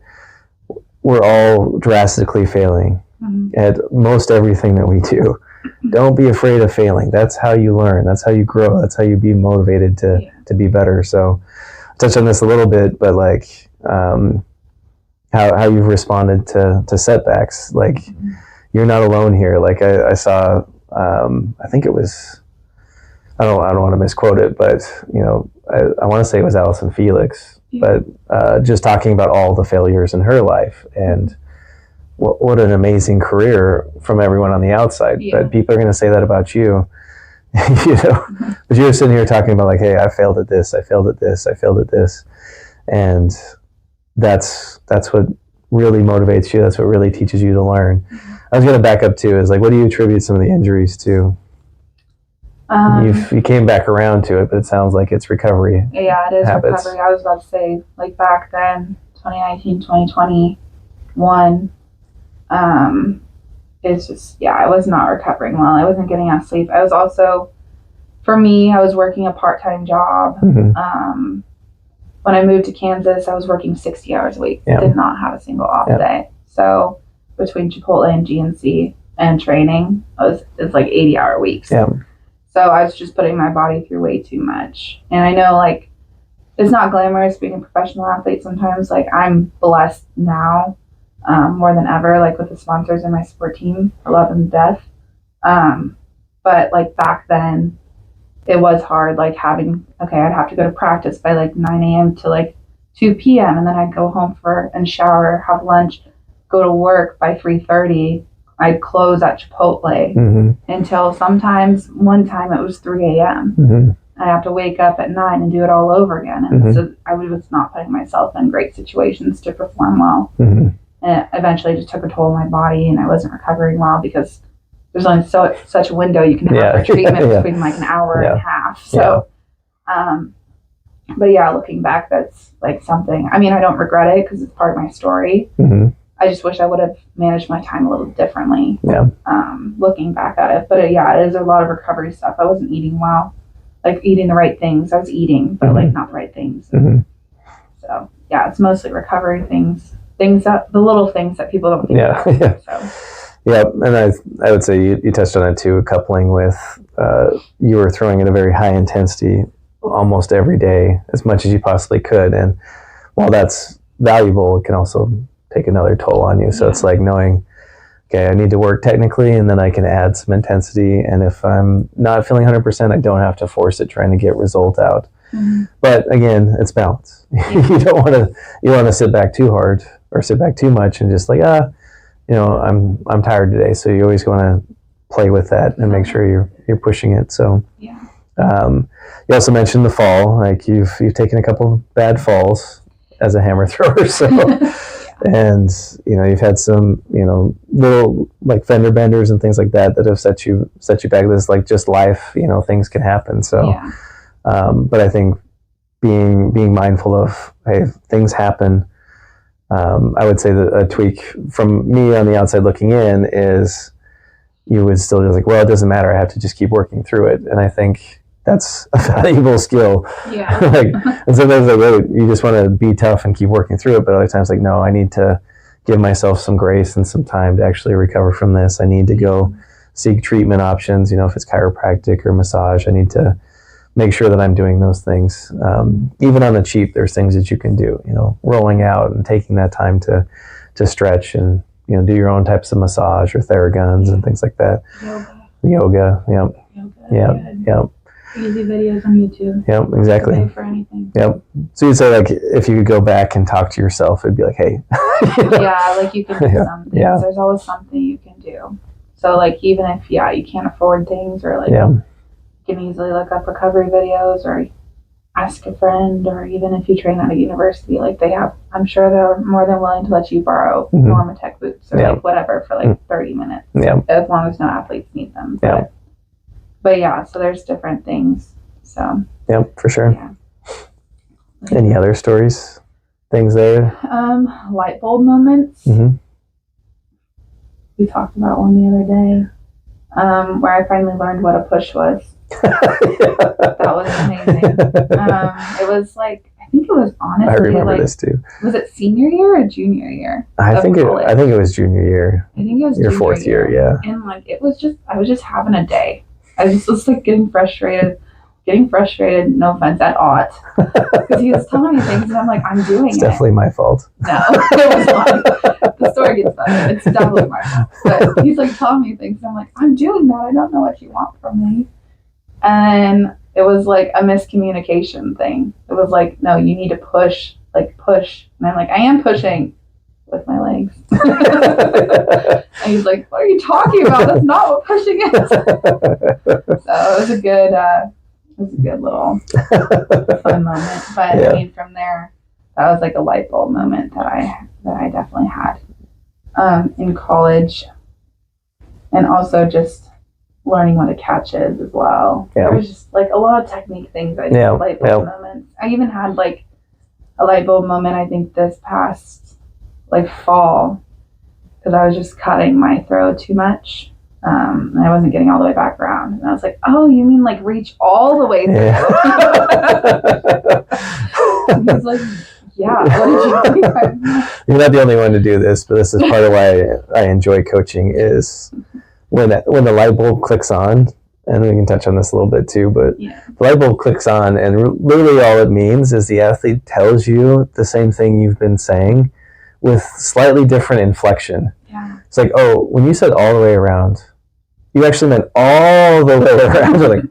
we're all drastically failing at most everything that we do. Don't be afraid of failing. That's how you learn. That's how you grow. That's how you be motivated to be better. So I touched on this a little bit, but like how you've responded to setbacks. Like you're not alone here. Like I saw, I think it was, I don't want to misquote it, but you know, I want to say it was Allison Felix, but just talking about all the failures in her life and what an amazing career from everyone on the outside. Yeah. But people are going to say that about you, you know. But you're sitting here talking about like, hey, I failed at this, I failed at this, I failed at this, and that's what really motivates you. That's what really teaches you to learn. I was going to back up too. Is like, what do you attribute some of the injuries to? You came back around to it, but it sounds like it's recovery. Yeah, it is habits. Recovery. I was about to say, like back then, 2019, 2021, it's just, I was not recovering well. I wasn't getting enough sleep. I was also, for me, I was working a part-time job. Mm-hmm. When I moved to Kansas, I was working 60 hours a week. Yeah. Did not have a single off day. So between Chipotle and GNC and training, it's like 80-hour weeks. Yeah. So I was just putting my body through way too much. And I know, like, it's not glamorous being a professional athlete sometimes. Like, I'm blessed now more than ever, like, with the sponsors in my sport team. I love them to death. But, like, back then, it was hard, like having, okay, I'd have to go to practice by like 9 a.m. to like 2 p.m. and then I'd go home and shower, have lunch, go to work by 3:30. I'd close at Chipotle until sometimes one time it was 3 a.m. I'd have to wake up at 9 and do it all over again. And so I was not putting myself in great situations to perform well. And it eventually just took a toll on my body, and I wasn't recovering well because there's only such a window you can have for treatment between like an hour and a half. So, but yeah, looking back, that's like something, I mean, I don't regret it because it's part of my story. I just wish I would have managed my time a little differently, looking back at it. But it is a lot of recovery stuff. I wasn't eating well, like eating the right things. I was eating, but like not the right things. So yeah, it's mostly recovery things that the little things that people don't think about. So. Yeah, and I would say you touched on it too, coupling with you were throwing in a very high intensity almost every day, as much as you possibly could. And while that's valuable, it can also take another toll on you. So it's like knowing, okay, I need to work technically, and then I can add some intensity. And if I'm not feeling 100%, I don't have to force it trying to get result out. But again, it's balance. You don't want to sit back too hard or sit back too much and just like, I'm tired today. So you always want to play with that and make sure you're pushing it. So you also mentioned the fall, like you've taken a couple of bad falls as a hammer thrower. So, and you've had some, little like fender benders and things like that have set you back. This is like just life, things can happen. So, but I think being mindful of, hey, things happen. I would say that a tweak from me on the outside looking in is you would still just like, well, it doesn't matter. I have to just keep working through it. And I think that's a valuable skill. And sometimes like, oh, you just want to be tough and keep working through it. But other times like, no, I need to give myself some grace and some time to actually recover from this. I need to go seek treatment options. If it's chiropractic or massage, I need to make sure that I'm doing those things. Even on the cheap, there's things that you can do, rolling out and taking that time to stretch and, do your own types of massage or Theraguns and things like that. Yoga. Easy videos on YouTube. Yep, exactly. For anything. Yep. So you'd say like if you could go back and talk to yourself, it'd be like, hey. Like you can do something. There's always something you can do. So like even if you can't afford things or like you can easily look up recovery videos or ask a friend, or even if you train at a university, like I'm sure they're more than willing to let you borrow Normatec boots or like whatever for like 30 minutes. As long as no athletes need them. But so there's different things. So for sure. Any other stories? Things there? Light bulb moments. We talked about one the other day, where I finally learned what a push was. That was amazing. It was like, I think it was honestly, I remember this too. Was it senior year or junior year? I think it was junior year. I think it was your fourth year. And like I was just having a day. I was just like getting frustrated. No offense at Ott, because he was telling me things and I'm like, I'm doing it. It's definitely my fault. No, it was not. The story gets better. It's definitely my fault. But he's like telling me things and I'm like, I'm doing that. I don't know what you want from me. And it was like a miscommunication thing. It was like, no, you need to push. And I'm like, I am pushing with my legs. And he's like, what are you talking about? That's not what pushing is. So it was a good little fun moment. But I mean, from there, that was like a light bulb moment that I definitely had in college, and also just learning what a catch is as well. There was just like a lot of technique things. I did light bulb moments. I even had like a light bulb moment, I think this past like fall, because I was just cutting my throw too much. And I wasn't getting all the way back around. And I was like, oh, you mean like reach all the way through? And he was like, yeah, what did you think? You're not the only one to do this, but this is part of why I enjoy coaching is when the light bulb clicks on, and we can touch on this a little bit too, but the light bulb clicks on, and literally all it means is the athlete tells you the same thing you've been saying with slightly different inflection. It's like, oh, when you said all the way around, you actually meant all the way around. Like,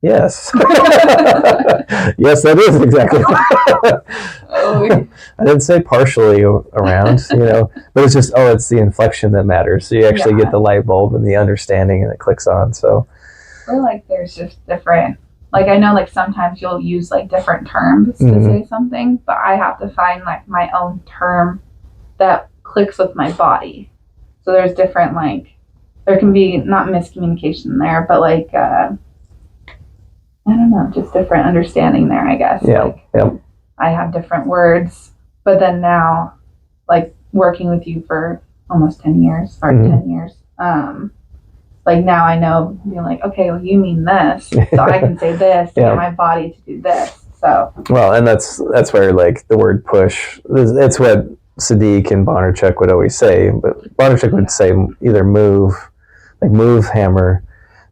Yes. Yes, that is exactly. I didn't say partially around, but it's just, it's the inflection that matters. So you actually get the light bulb and the understanding, and it clicks on. So, or like there's just different, like I know like sometimes you'll use like different terms to say something, but I have to find like my own term that clicks with my body. So there's different, like, there can be not miscommunication there, but like, I don't know, just different understanding there, I guess. Yeah. Like, I have different words, but then now, like, working with you for almost 10 years, or 10 years, like, now I know, being like, okay, well, you mean this, so I can say this to get my body to do this, so. Well, and that's where, like, the word push, it's what Sadiq and Bondarchuk would always say, but Bondarchuk would say either move, like move, hammer,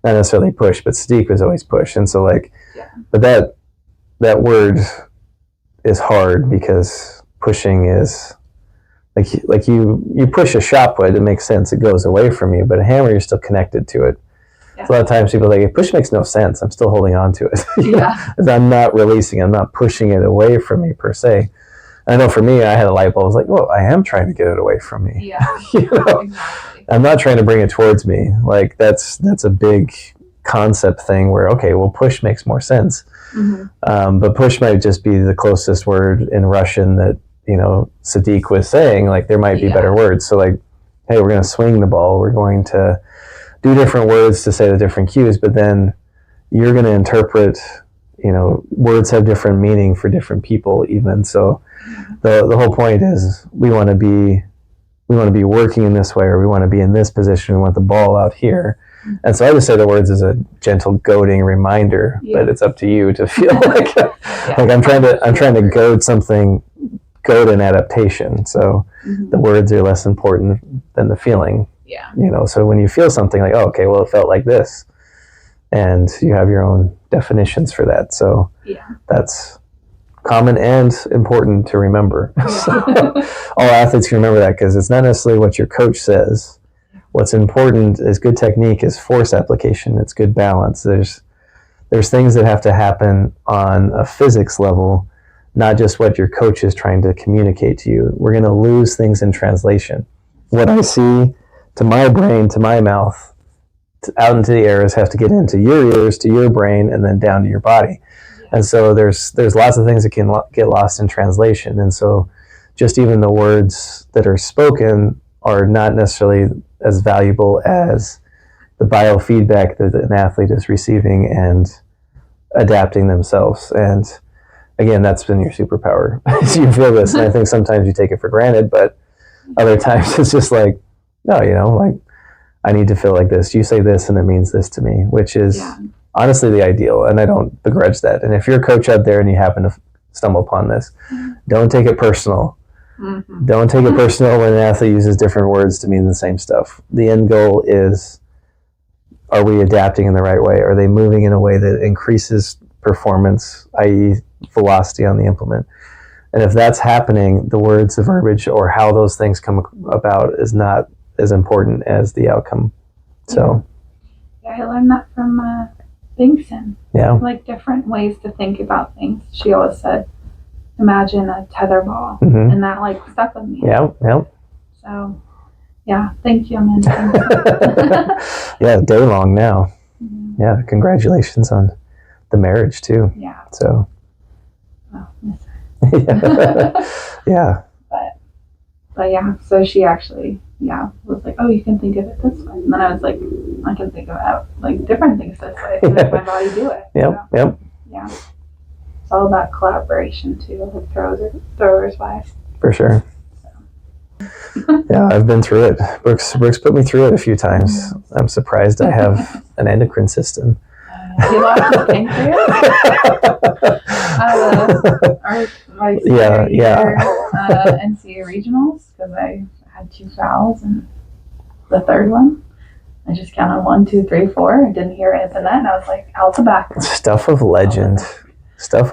not necessarily push, but Sadiq was always push. And so like, but that word is hard because pushing is like you push a shot put, it makes sense, it goes away from you, but a hammer, you're still connected to it. Yeah. So a lot of times people are like, push makes no sense, I'm still holding on to it. I'm not releasing, I'm not pushing it away from me per se. I know for me, I had a light bulb. I was like, well, I am trying to get it away from me. Yeah, exactly. I'm not trying to bring it towards me. Like that's a big concept thing where, okay, well, push makes more sense. But push might just be the closest word in Russian that, Sadiq was saying. Like there might be better words. So like, hey, we're going to swing the ball. We're going to do different words to say the different cues, but then you're going to interpret, words have different meaning for different people even. So the whole point is we want to be working in this way, or we want to be in this position. We want the ball out here. And so I just say the words as a gentle goading reminder, but it's up to you to feel like like I'm trying to goad an adaptation. So the words are less important than the feeling. Yeah. So when you feel something like, oh, okay, well, it felt like this, and you have your own definitions for that. So that's common and important to remember. So all athletes can remember that, because it's not necessarily what your coach says. What's important is good technique, is force application. It's good balance. There's things that have to happen on a physics level, not just what your coach is trying to communicate to you. We're going to lose things in translation. What I see to my brain, to my mouth, out into the air, have to get into your ears, to your brain, and then down to your body. And so there's lots of things that can get lost in translation. And so just even the words that are spoken are not necessarily as valuable as the biofeedback that an athlete is receiving and adapting themselves. And again, that's been your superpower. You feel this, and I think sometimes you take it for granted, but other times it's just like, no, like I need to feel like this. You say this and it means this to me, which is honestly the ideal, and I don't begrudge that. And if you're a coach out there and you happen to stumble upon this, don't take it personal. Don't take it personal when an athlete uses different words to mean the same stuff. The end goal is, are we adapting in the right way? Are they moving in a way that increases performance, i.e. velocity on the implement? And if that's happening, the words, the verbiage, or how those things come about is not as important as the outcome. So I learned that from Bingson. Like different ways to think about things. She always said, imagine a tetherball, and that like stuck with me. So thank you, Amanda. Day long now. Congratulations on the marriage too. So but so she actually was like, oh, you can think of it this way, and then I was like, I can think about like different things this way to make my body do it. It's all about collaboration too, with throwers wise. For sure. I've been through it. Brooks put me through it a few times. I'm surprised I have an endocrine system. You lost your pancreas? NCAA regionals, because I had 2 fouls, and the third one, I just counted 1, 2, 3, 4. I didn't hear Antoinette, and I was like, out the back. Stuff of legend. I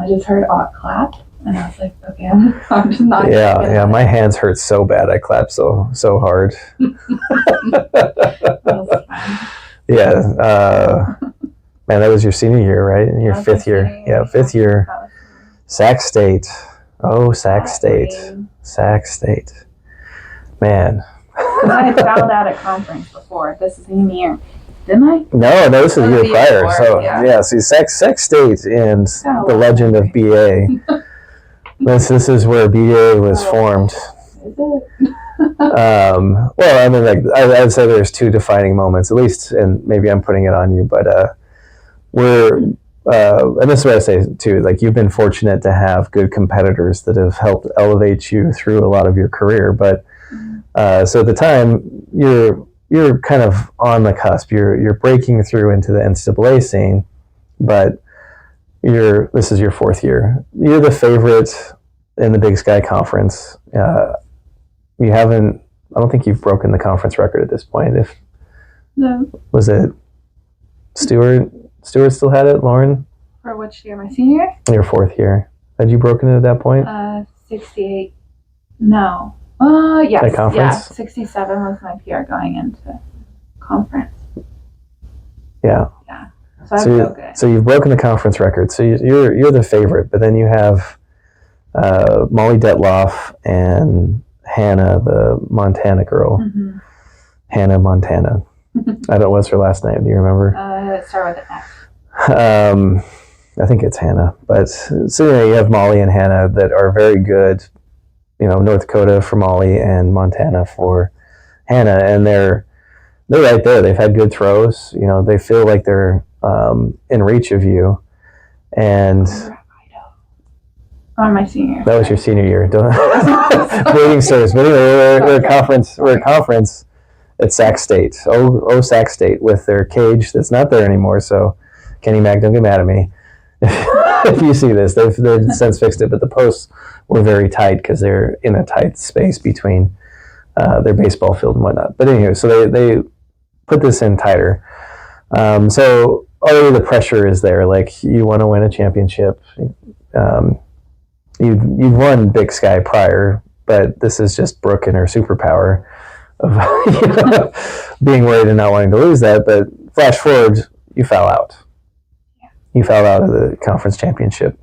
just heard Ott clap, and I was like, okay, I'm just not. My hands hurt so bad. I clapped so hard. That was fun. Yeah. Man, that was your senior year, right? Your fifth year. Yeah, fifth year. Sac State. Oh, Sac State. Sac State. Man. I had fouled out at conference before. This is same year. Didn't I? No, this is the year prior. Before, so, yeah, see, Sac State and the legend of BA. this is where BA was formed. Is it? Well, I mean, like, I'd say there's two defining moments, at least, and maybe I'm putting it on you, but and this is what I say too, like, you've been fortunate to have good competitors that have helped elevate you through a lot of your career, but so at the time, you're kind of on the cusp, you're breaking through into the NCAA scene, but this is your fourth year. You're the favorite in the Big Sky Conference. I don't think you've broken the conference record at this point. No. Was it Stewart? Stewart still had it, Lauren? For which year? My senior year? Your fourth year. Had you broken it at that point? 68. No. Yes. That conference? Yeah, 67 was my PR going into conference. Yeah. Yeah. So I broke it. So you've broken the conference record. So you're the favorite, but then you have Molly Detloff and Hannah, the Montana girl. Mm-hmm. Hannah Montana. I don't. What's her last name? Do you remember? It started with an F. I think it's Hannah. But so you have Molly and Hannah that are very good. North Dakota for Molly and Montana for Hannah, and they're right there. They've had good throws. They feel like they're in reach of you. And my senior year. That was your senior year. Waiting stars. But anyway, we're a conference at Sac State. Oh, Sac State with their cage that's not there anymore. So, Kenny Mack, don't get mad at me. If you see this, they've since fixed it, but the posts were very tight because they're in a tight space between their baseball field and whatnot. But anyway, so they put this in tighter. So already the pressure is there. Like, you want to win a championship. You've won Big Sky prior, but this is just Brooke and her superpower of being worried and not wanting to lose that. But flash forward, you foul out. You fouled out of the conference championship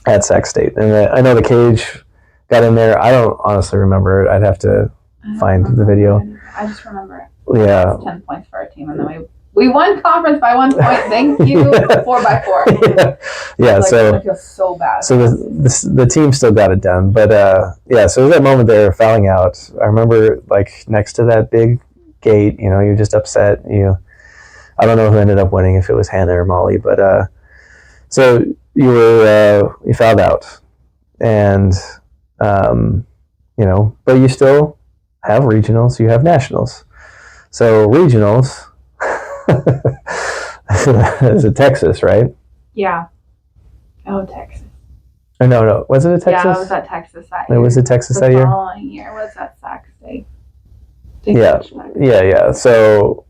at Sac State. And I know the cage got in there. I don't honestly remember it. I'd have to find the video. I just remember it. Yeah. 10 points for our team. And then we won conference by 1 point. Thank you. 4x4. Yeah. So I feel so bad. So the team still got it done. But so that moment there, fouling out, I remember, like, next to that big gate, you're just upset. I don't know who ended up winning, if it was Hannah or Molly, but so you fouled out, and but you still have regionals, you have nationals. So regionals is it Texas, right? Yeah. Oh, Texas. No, was it a Texas? Yeah, it was at Texas that year. It was at Texas that year? The following year was at Sac State. Yeah. So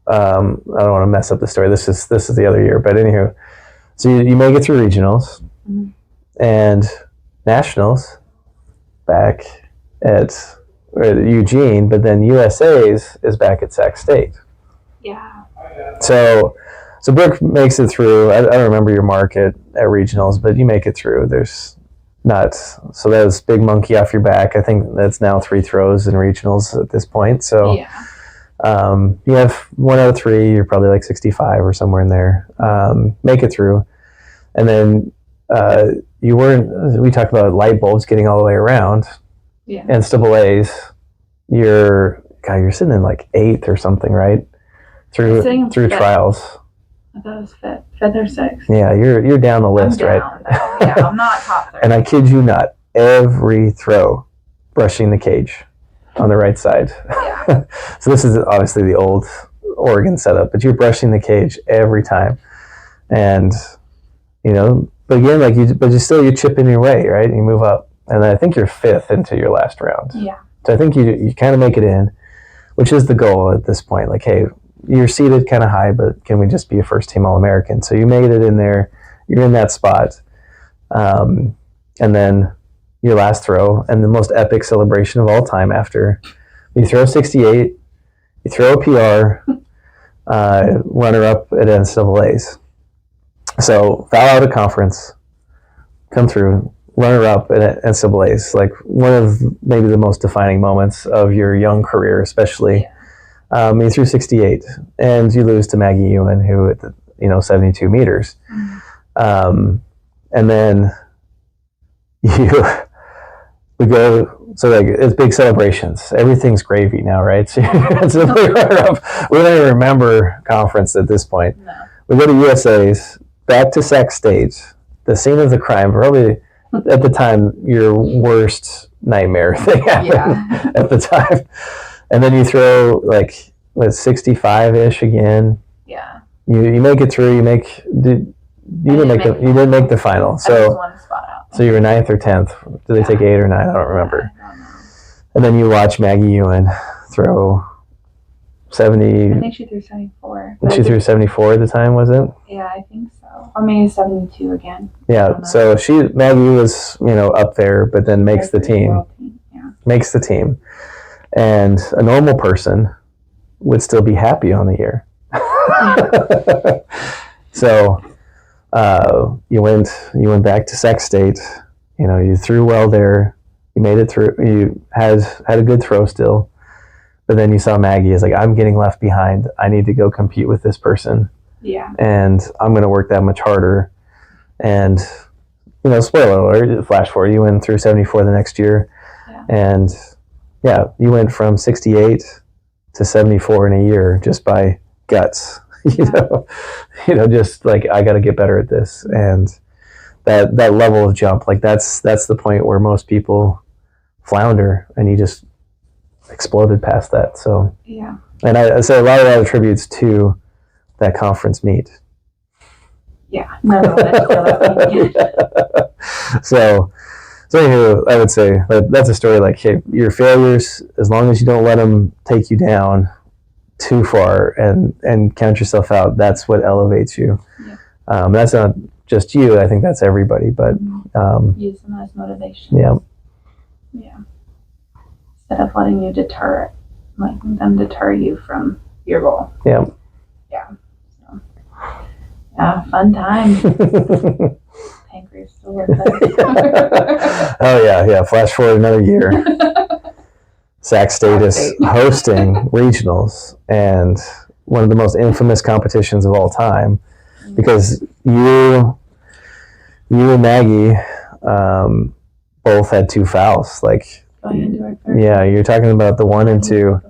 I don't want to mess up the story. This is the other year, but anywho, so you make it through regionals and nationals back at Eugene, but then USA's is back at Sac State. Yeah. So Brooke makes it through. I don't remember your mark at regionals, but you make it through. There's not, so that was big monkey off your back. I think that's now 3 throws in regionals at this point. So yeah. You have 1 out of 3, you're probably like 65 or somewhere in there. Make it through. And then we talked about light bulbs getting all the way around. Yeah. NCAA's, you're sitting in like 8th or something, right? Through trials. I thought it was 5th or 6th. Yeah, you're down the list, I'm right? Down. Yeah, I'm not top 30. And I kid you not, every throw brushing the cage on the right side. Yeah. So this is obviously the old Oregon setup, but you're brushing the cage every time. And, but again, you're chipping your way, right? You move up. And I think you're 5th into your last round. Yeah. So I think you kind of make it in, which is the goal at this point. Like, hey, you're seated kind of high, but can we just be a first-team All-American? So you made it in there. You're in that spot. And then your last throw, and the most epic celebration of all time after you throw 68, you throw a PR, runner-up at NCAAs. So foul out of conference, come through, runner-up at NCAAs, like one of maybe the most defining moments of your young career, especially. You threw 68, and you lose to Maggie Ewan, who at the 72 meters. And then we go, so like it's big celebrations. Everything's gravy now, right? So we don't even remember conference at this point. No. We go to USA's, back to Sac State, the scene of the crime, probably at the time your worst nightmare thing happened at the time. And then you throw like 65-ish again. Yeah. You make it through. You didn't make the final. So one spot out. So you were 9th or 10th. Did they take 8 or 9? I don't remember. I don't know. And then you watch Maggie Ewan throw 70. I think she threw 74. She threw 74 at the time, was it? Yeah, I think so. Or maybe 72 again. Yeah. So Maggie was up there, but then makes the team. Yeah. Makes the team. And a normal person would still be happy on the year. So you went back to Sac State. You threw well there. You made it through. You had a good throw still, but then you saw Maggie is like, I'm getting left behind. I need to go compete with this person. Yeah. And I'm going to work that much harder. And spoiler alert, flash forward, you went through 74 the next year. Yeah. And yeah, you went from 68 to 74 in a year just by guts. Just like, I got to get better at this. And that level of jump, like that's the point where most people flounder, and you just exploded past that. So yeah. And I say a lot of that attributes to that conference meet. Yeah. Never let it feel that way. So anywho, I would say that's a story like, hey, your failures, as long as you don't let them take you down too far and count yourself out, that's what elevates you. Yeah. That's not just you. I think that's everybody. But use them as motivation. Yeah. Yeah. Instead of letting you deter you from your goal. Yeah. Yeah. So, yeah, fun time. Pancreas still works. Oh yeah. Flash forward another year. Sac State is hosting regionals, and one of the most infamous competitions of all time, because you and Maggie both had 2 fouls. Like, yeah, you're talking about the 1 and 2.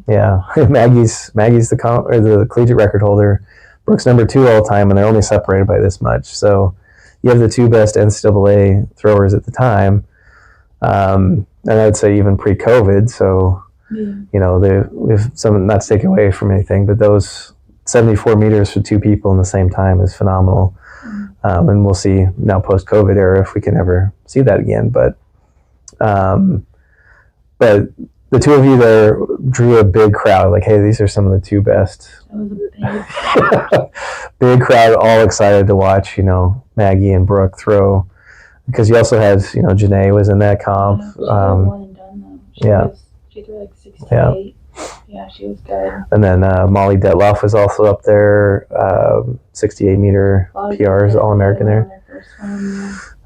Yeah, Maggie's the collegiate record holder. Brooke's number 2 all time, and they're only separated by this much. So you have the 2 best NCAA throwers at the time. And I would say even pre-COVID. So, we've some, not to take away from anything, but those 74 meters for 2 people in the same time is phenomenal. And we'll see now post-COVID era if we can ever see that again. But the 2 of you there drew a big crowd. Like, hey, these are some of the 2 best. It was a big big crowd, all excited to watch, Maggie and Brooke throw. Because you also had, Janae was in that comp. One and done though. She threw like 68. Yeah, she was good. And then Molly Detloff was also up there, 68 meter PRs, All-American there.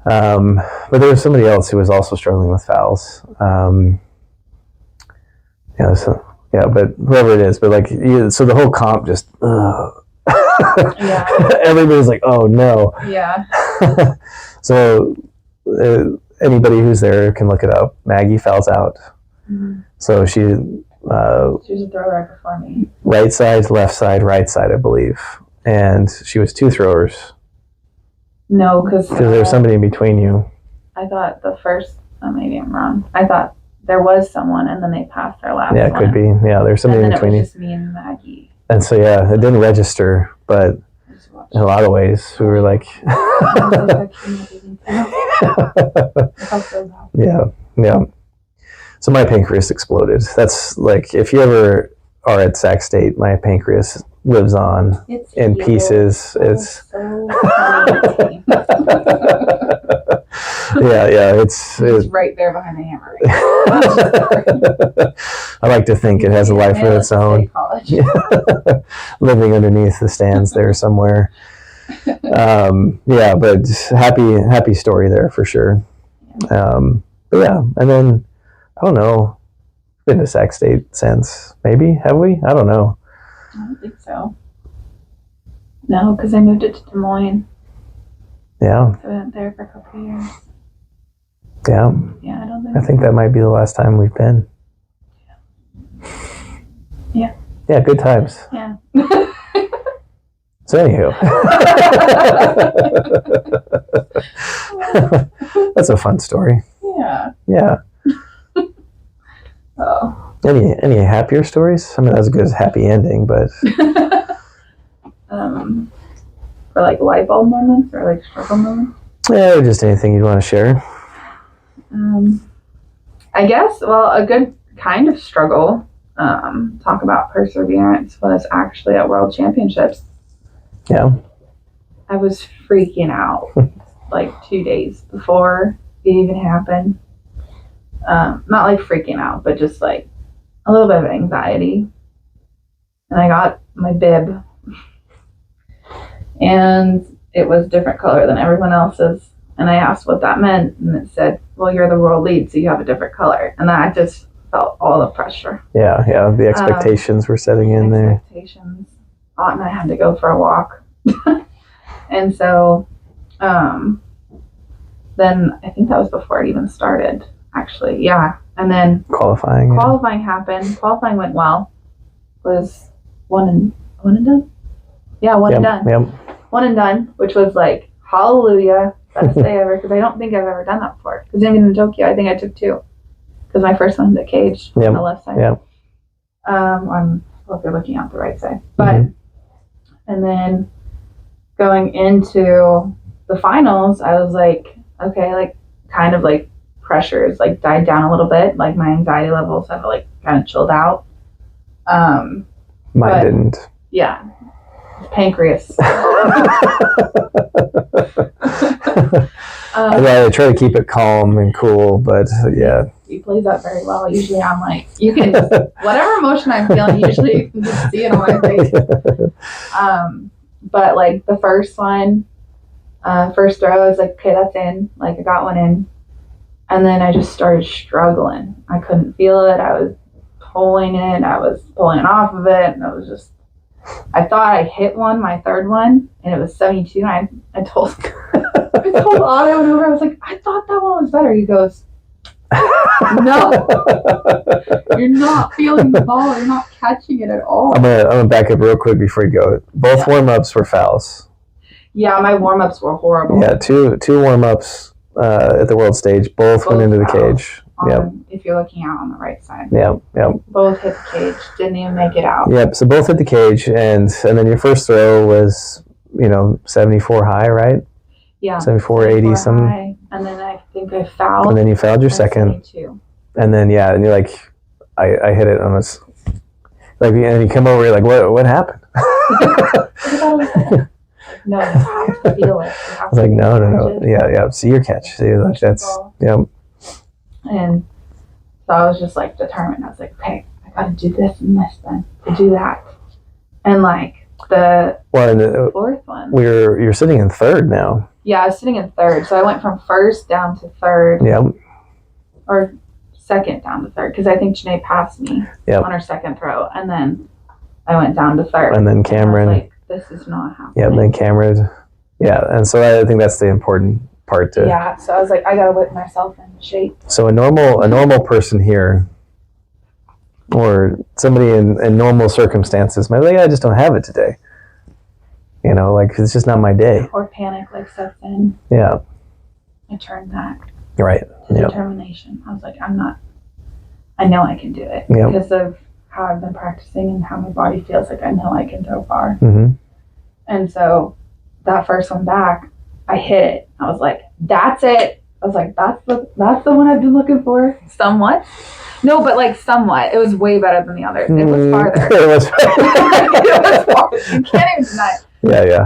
But there was somebody else who was also struggling with fouls. But whoever it is, but like, so the whole comp just, yeah. Everybody's like, oh no. Yeah. So anybody who's there can look it up. Maggie fouls out. Mm-hmm. So she was a thrower before me. Right side, left side, right side, I believe. And she was 2 throwers. No, because there's somebody in between you. I thought the first, maybe I'm wrong. I thought there was someone, and then they passed their last one. Yeah, it could be. Yeah, there's somebody in between you. It was just me and Maggie. And so, yeah, it didn't register, but in a lot of ways, we were like... Yeah. So my pancreas exploded. That's like, if you ever are at Sac State, my pancreas lives on pieces. It's so Yeah. It's right there behind the hammer. I like to think it has a life of its own. Living underneath the stands there somewhere. Yeah, but happy story there for sure. But yeah, and then I don't know. Been to Sac State since, maybe, have we? I don't know. I don't think so. No, because I moved it to Des Moines. Yeah. So I went there for a couple of years. Yeah. Yeah, I think that might be the last time we've been. Yeah. Yeah, good times. Yeah. So anywho. That's a fun story. Yeah. Yeah. Oh. Any happier stories? I mean, that was a good happy ending, but for like light bulb moments or like struggle moments. Yeah, just anything you'd want to share. I guess. Well, a good kind of struggle. Talk about perseverance was actually at World Championships. Yeah. I was freaking out like 2 days before it even happened. Not like freaking out, but just like a little bit of anxiety. And I got my bib. And it was different color than everyone else's. And I asked what that meant. And it said, well, you're the world lead, so you have a different color. And I just felt all the pressure. Yeah. The expectations were setting in there. Expectations. Aunt and I had to go for a walk. And so then I think that was before it even started, actually. Yeah. And then qualifying happened. Qualifying went well. Was one and done? Yeah, one and done. Yep. One and done, which was like, hallelujah, best day ever, because I don't think I've ever done that before. Because even in Tokyo, I think I took 2. Because my first one hit the cage on the left side. Yep. If you're looking out the right side. But, and then going into the finals, I was like, okay, like kind of like pressures like died down a little bit. Like my anxiety levels have like kind of chilled out. Mine didn't. Yeah. Pancreas. I try to keep it calm and cool, but yeah. He plays that very well. Usually I'm like, you can, whatever emotion I'm feeling, usually you can just see it on my face. But like the first one, first throw, I was like, okay, that's in. Like I got one in. And then I just started struggling. I couldn't feel it. I was pulling it. I was pulling it off of it. And I was just, I thought I hit one, my third one, and it was 72. And I told Otto and over, I was like, I thought that one was better. He goes, no, you're not feeling the ball. You're not catching it at all. I'm gonna back up real quick before you go. Both warm-ups were fouls. Yeah, my warm-ups were horrible. Yeah, two warm-ups at the world stage. Both went into the cage. Yep. If you're looking out on the right side. Yep. Both hit the cage. Didn't even make it out. Yep. So both hit the cage, and then your first throw was 74 high, right? Yeah. 74, 80 something. And then I think I fouled. And then you fouled your second. 72. And then and you're like, I hit it on this. Like, and you come over, you're like, what happened? No, you have to feel it. I was like, no. Yeah. See your catch. See, like that's, yep. And so I was just like determined. I was like, okay, I got to do this and this then to do that. And like the fourth one. You're sitting in third now. Yeah, I was sitting in third. So I went from first down to third. Yep. Or second down to third because I think Janae passed me on her second throw. And then I went down to third. And then Cameron. And I was like, this is not happening. Yep, then Cameron. Yeah, and so I think that's the important part to. Yeah, so I was like, I gotta whip myself into shape. So a normal person here, or somebody in normal circumstances, might be like, I just don't have it today. Like it's just not my day. Or panic like sets in. Yeah. I turned that. Right. To determination. I was like, I know I can do it because of how I've been practicing and how my body feels. Like I know I can throw far. Mm-hmm. And so that first one back, I hit it. I was like, that's it. I was like, that's the one I've been looking for. Somewhat. No, but like somewhat. It was way better than the others. It was farther. It was farther. You can't even deny it. Yeah.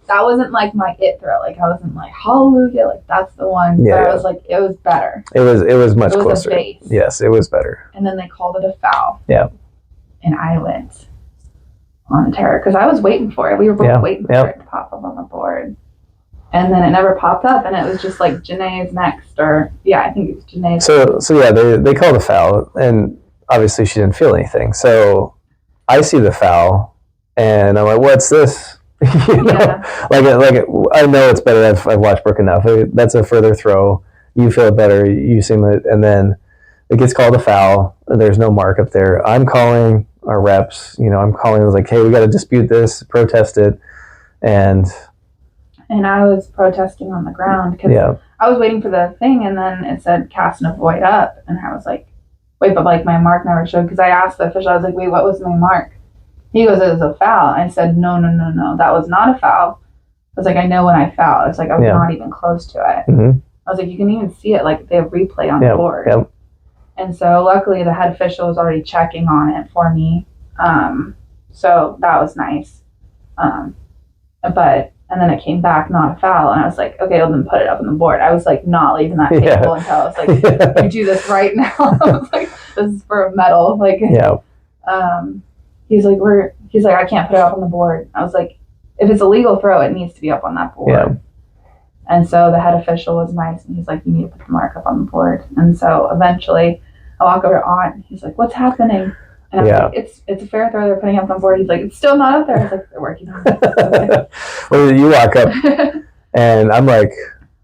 That wasn't like my it throw. Like I wasn't like hallelujah, like that's the one. Yeah, but I was like, it was better. It was much It was closer. a base. Yes, it was better. And then they called it a foul. Yeah. And I went on a tear because I was waiting for it. We were both waiting for it to pop up on the board. And then it never popped up, and it was just like Janae's next, or I think it was Janae's. So yeah, they called a foul, and obviously she didn't feel anything. So I see the foul, and I'm like, "What's this?" Like I know it's better. I've watched Brooke enough. That's a further throw. You feel it better. You seem it, and then it gets called a foul. There's no mark up there. I'm calling our reps. I'm calling. I was like, "Hey, we got to dispute this, protest it," and I was protesting on the ground because I was waiting for the thing, and then it said cast and avoid up, and I was like, wait, but like my mark never showed, because I asked the official, I was like, wait, what was my mark? He goes, it was a foul. I said, no, that was not a foul. I was like, I know when I foul. It's like I was not even close to it. Mm-hmm. I was like, you can even see it, like they have replay on the board. Yep. And so luckily the head official was already checking on it for me. So that was nice. And then it came back not a foul, and I was like, okay, well then put it up on the board. I was like not leaving that table until I was like, you do this right now. I was like, this is for a medal. Like, he's like, I can't put it up on the board. I was like, if it's a legal throw, it needs to be up on that board. Yeah. And so the head official was nice, and he's like, you need to put the mark up on the board. And so eventually I walk over to Aunt, he's like, what's happening? And I'm like, it's a fair throw, they're putting it up on the board. He's like, it's still not up there. I was like, they're working on it. Well, you walk up, and I'm like...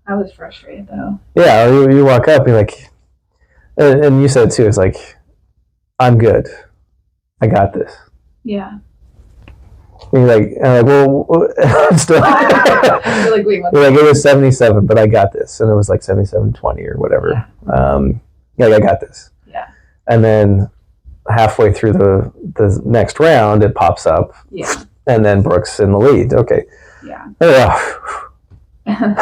I was frustrated, though. Yeah, you walk up, you're like... And you said, too, it's like, I'm good. I got this. Yeah. And you're like, well, I'm still... You're like, wait, what? You're like, it was 77, but I got this. And it was like 77-20 or whatever. Yeah. I got this. Yeah. And then... halfway through the next round, it pops up. Yeah. And then Brooke's in the lead. Okay. Yeah. And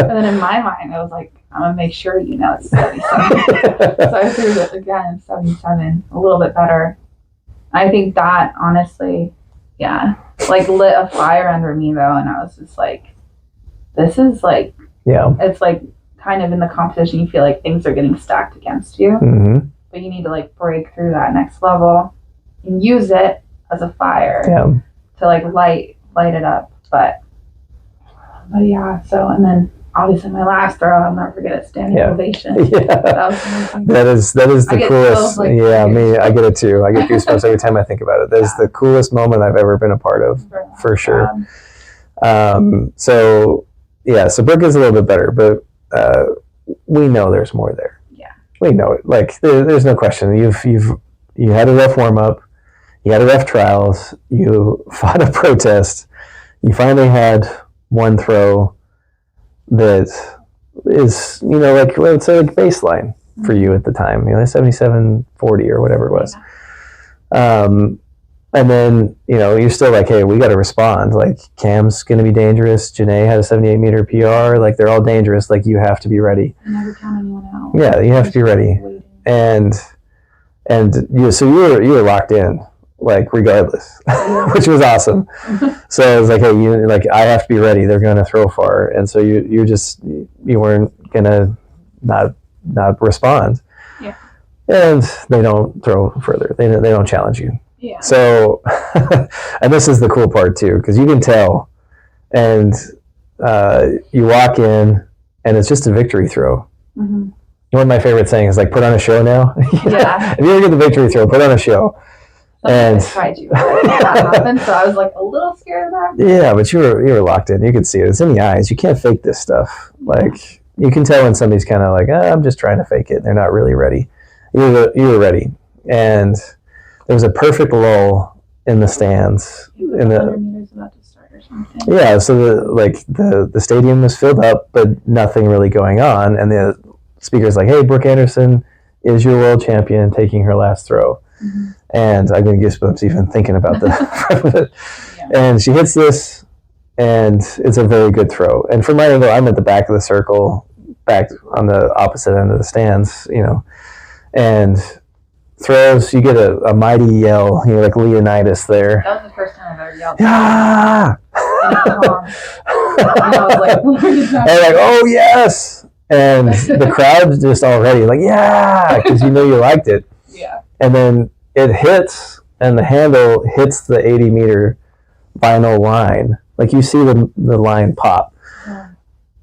then in my mind, I was like, I'm going to make sure it's 77. So I threw it again, 77, a little bit better. I think that, honestly, like lit a fire under me, though. And I was just like, this is like, it's like kind of in the competition, you feel like things are getting stacked against you. Mm-hmm. But you need to like break through that next level and use it as a fire to like light it up. But yeah, so, and then obviously my last throw, I'll never forget it, standing ovation. Yeah. That is the coolest. I get it too. I get goosebumps every time I think about it. That is the coolest moment I've ever been a part of, for sure. So Brooke is a little bit better, but we know there's more there. We know it. Like there's no question. You had a rough warm up. You had a rough trials. You fought a protest. You finally had one throw that is, like let's say like baseline for you at the time. 77-40 or whatever it was. And then you're still like, hey, we got to respond. Like Cam's going to be dangerous. Janae had a 78-meter PR. Like they're all dangerous. Like you have to be ready. Never count anyone out. Yeah, you have to be ready. And so you were locked in, like regardless, which was awesome. So it was like, hey, I have to be ready. They're going to throw far, and so you weren't gonna not respond. Yeah. And they don't throw further. They don't challenge you. Yeah. So, and this is the cool part too, because you can tell, and you walk in, and it's just a victory throw. Mm-hmm. One of my favorite things is like, put on a show now. Yeah. If you ever get the victory throw, put on a show. I tried you. That happened, so I was like a little scared of that. Yeah, but you were locked in. You could see it. It's in the eyes. You can't fake this stuff. Like you can tell when somebody's kind of like, I'm just trying to fake it. They're not really ready. You were ready, and there was a perfect lull in the stands. In the about to start or something. Yeah, so the stadium was filled up, but nothing really going on, and the speaker's like, hey, Brooke Andersen is your world champion taking her last throw. Mm-hmm. And I'm going to goosebumps even thinking about that. Yeah. And she hits this, and it's a very good throw. And from my angle, I'm at the back of the circle, back on the opposite end of the stands, and throws, you get a mighty yell, like Leonidas there. That was the first time I've ever yelled. Yeah! And I was like, what are you talking They're like, oh yes, and the crowd just already like, yeah, because you know you liked it. Yeah. And then it hits, and the handle hits the 80-meter vinyl line. Like you see the line pop,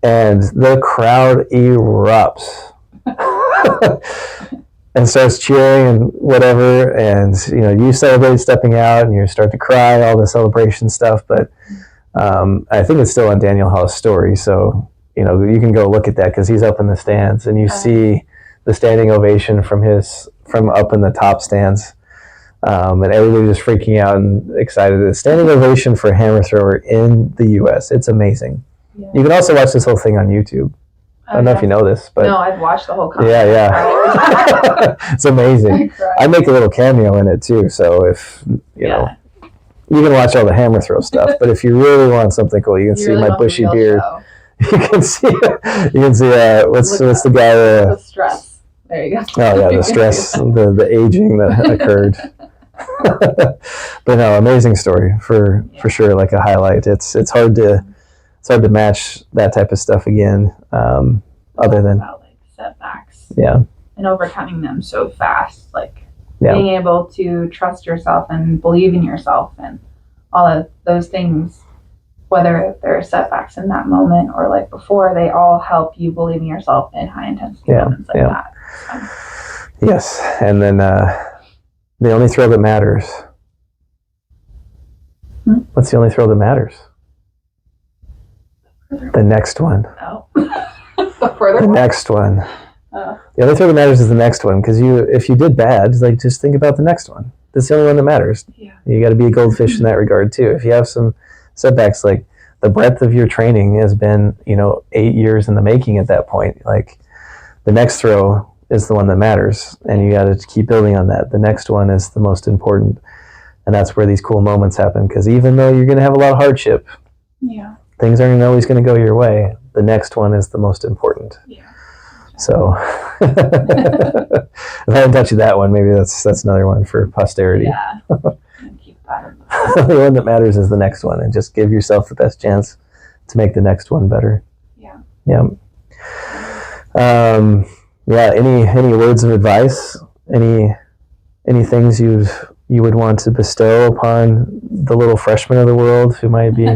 and the crowd erupts and starts cheering and whatever. And you celebrate stepping out, and you start to cry, all the celebration stuff. But I think it's still on Daniel Hall's story, so you can go look at that because he's up in the stands, and you see the standing ovation from up in the top stands. And everybody just freaking out and excited. The standing ovation for a hammer thrower in the U.S. It's amazing. Yeah. You can also watch this whole thing on YouTube. I don't know if you know this, but no, I've watched the whole concert. Yeah. It's amazing. I make a little cameo in it too, so if you know, you can watch all the hammer throw stuff. But if you really want something cool, you can see my bushy beard. You can see what's the guy? The stress. There you go. Oh yeah, the stress, the aging that occurred. But no, amazing story for sure. Like a highlight. It's hard to match that type of stuff again. Other than about, like, setbacks. Yeah. And overcoming them so fast, like being able to trust yourself and believe in yourself and all of those things. Whether there are setbacks in that moment or like before, they all help you believe in yourself in high intensity moments like that. So. Yes, and then the only throw that matters. What's the only throw that matters? The next one. Oh. The next one. The only throw that matters is the next one, because if you did bad, like just think about the next one. That's the only one that matters. Yeah. You got to be a goldfish in that regard too. If you have some setbacks, like the breadth of your training has been 8 years in the making at that point. Like the next throw is the one that matters, and you got to keep building on that. The next one is the most important, and that's where these cool moments happen, because even though you're going to have a lot of hardship, things aren't always going to go your way. The next one is the most important. So if I haven't touched that one, maybe that's another one for posterity. Keep that. The one that matters is the next one, and just give yourself the best chance to make the next one better. Any words of advice? Any things you would want to bestow upon the little freshmen of the world who might be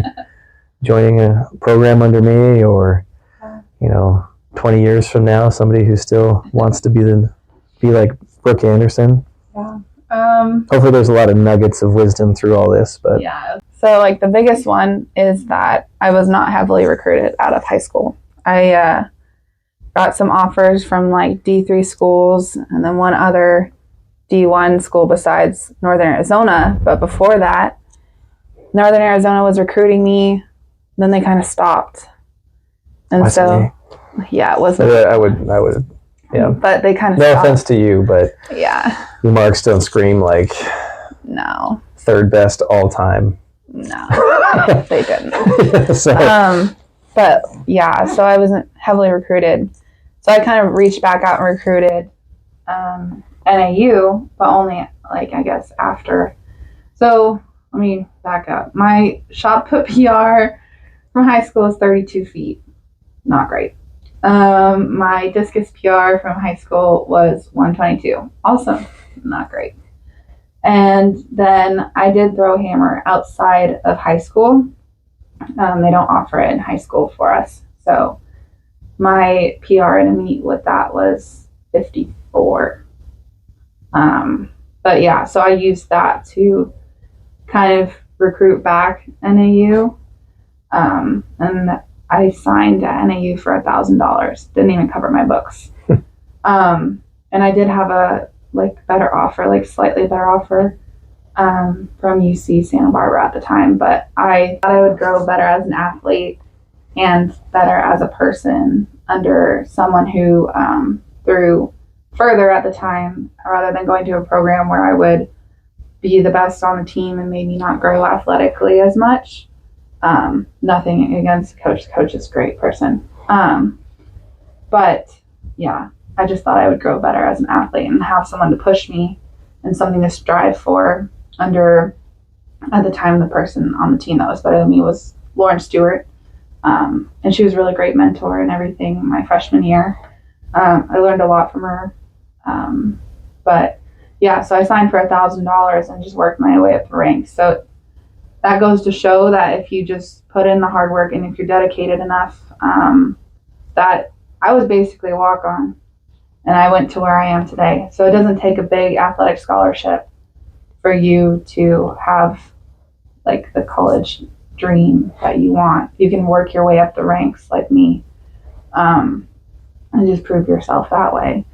joining a program under me, or 20 years from now, somebody who still wants to be like Brooke Andersen? Hopefully there's a lot of nuggets of wisdom through all this, but so like the biggest one is that I was not heavily recruited out of high school. I got some offers from like D3 schools and then one other D1 school besides Northern Arizona, but before that Northern Arizona was recruiting me, then they kind of stopped, and so it wasn't. I would. Yeah. But they kind of no stopped. offense to you, but your marks don't scream like third best all time. No, they didn't. So I wasn't heavily recruited. So I kind of reached back out and recruited NAU, but only like I guess after. So let me back up. My shot put PR from high school is 32 feet. Not great. My discus PR from high school was 122. Also not great. And then I did throw hammer outside of high school. They don't offer it in high school for us. So my PR in a meet with that was 54. But yeah, so I used that to kind of recruit back NAU. And I signed at NAU for $1,000. Didn't even cover my books. And I did have a better offer, slightly better offer from UC Santa Barbara at the time. But I thought I would grow better as an athlete and better as a person under someone who threw further at the time, rather than going to a program where I would be the best on the team and maybe not grow athletically as much. Nothing against the coach. The coach is a great person. But yeah, I just thought I would grow better as an athlete and have someone to push me and something to strive for under, at the time, the person on the team that was better than me was Lauren Stewart. And she was a really great mentor and everything my freshman year. I learned a lot from her. But yeah, so I signed for $1,000 and just worked my way up the ranks. So that goes to show that if you just put in the hard work and if you're dedicated enough, that I was basically a walk-on and I went to where I am today. So it doesn't take a big athletic scholarship for you to have like the college dream that you want. You can work your way up the ranks like me, and just prove yourself that way.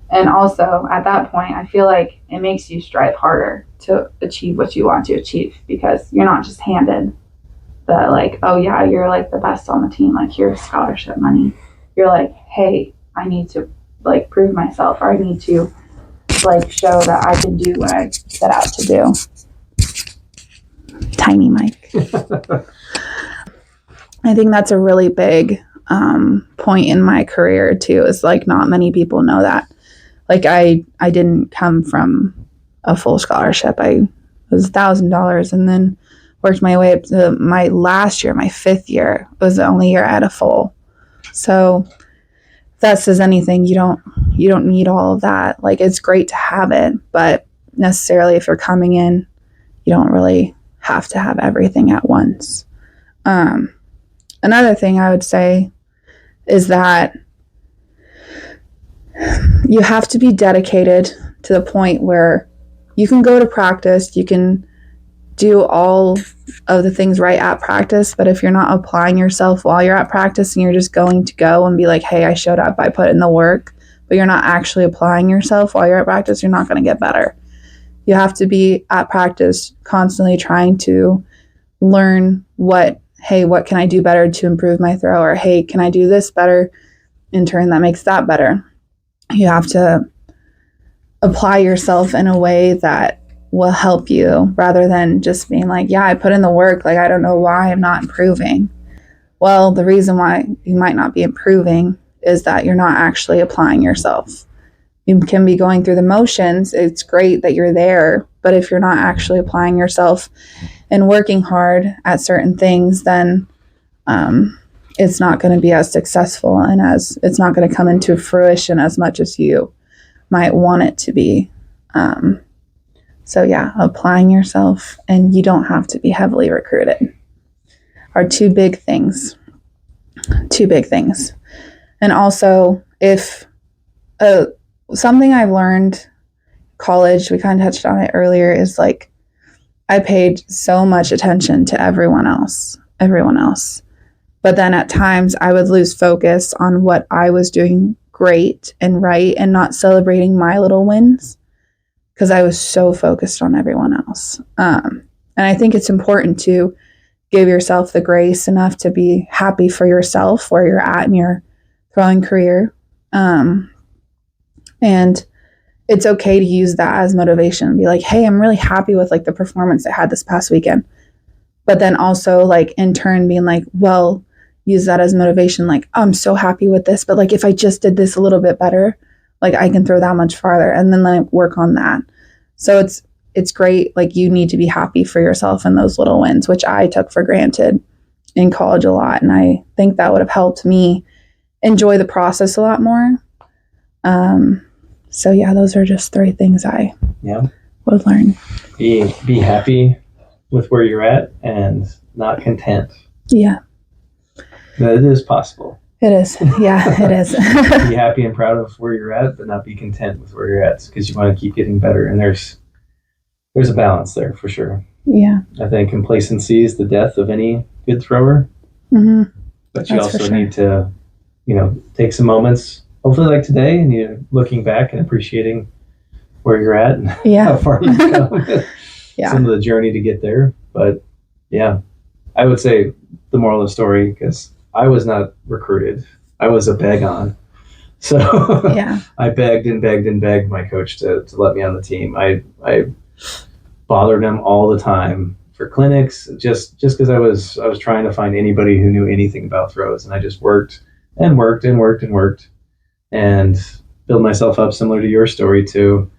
And also at that point, I feel like it makes you strive harder to achieve what you want to achieve, because you're not just handed the like, oh yeah, you're like the best on the team, like here's scholarship money. You're like, hey, I need to like prove myself, or I need to like show that I can do what I set out to do. Tiny mic. I think that's a really big point in my career too, is like not many people know that. Like I didn't come from a full scholarship. I was $1,000 and then worked my way up to my last year, my 5th year was the only year I had a full. So if that says anything, you don't need all of that. Like it's great to have it, but necessarily if you're coming in, you don't really have to have everything at once. Another thing I would say is that you have to be dedicated to the point where you can go to practice, you can do all of the things right at practice, but if you're not applying yourself while you're at practice and you're just going to go and be like, hey, I showed up, I put in the work, but you're not actually applying yourself while you're at practice, you're not going to get better. You have to be at practice constantly trying to learn what can I do better to improve my throw? Or, hey, can I do this better? In turn, that makes that better. You have to apply yourself in a way that will help you rather than just being like, yeah, I put in the work. Like, I don't know why I'm not improving. Well, the reason why you might not be improving is that you're not actually applying yourself. You can be going through the motions. It's great that you're there, but if you're not actually applying yourself and working hard at certain things, then it's not going to be as successful and as it's not going to come into fruition as much as you might want it to be. So yeah, applying yourself, and you don't have to be heavily recruited, are two big things. And also, if something I've learned college, we kind of touched on it earlier, is like I paid so much attention to everyone else. But then at times I would lose focus on what I was doing great and right and not celebrating my little wins because I was so focused on everyone else. And I think it's important to give yourself the grace enough to be happy for yourself where you're at in your throwing career. And it's okay to use that as motivation and be like, hey, I'm really happy with like the performance I had this past weekend. But then also like in turn being like, well, use that as motivation. Like, oh, I'm so happy with this, but like if I just did this a little bit better, like I can throw that much farther, and then like work on that. So it's great. Like you need to be happy for yourself in those little wins, which I took for granted in college a lot. And I think that would have helped me enjoy the process a lot more. So yeah, those are just 3 things I would learn. Be happy with where you're at and not content. Yeah. It is possible. It is. Yeah, it is. Be happy and proud of where you're at, but not be content with where you're at, because you want to keep getting better. And there's a balance there for sure. Yeah. I think complacency is the death of any good thrower. Mm-hmm. But you also need to, take some moments, hopefully like today, and you're looking back and appreciating where you're at and how far you've come. Some of the journey to get there. But yeah, I would say the moral of the story, because I was not recruited. I was a beg on. So I begged and begged and begged my coach to let me on the team. I bothered him all the time for clinics, just because I was trying to find anybody who knew anything about throws, and I just worked and worked and worked and worked and build myself up, similar to your story, to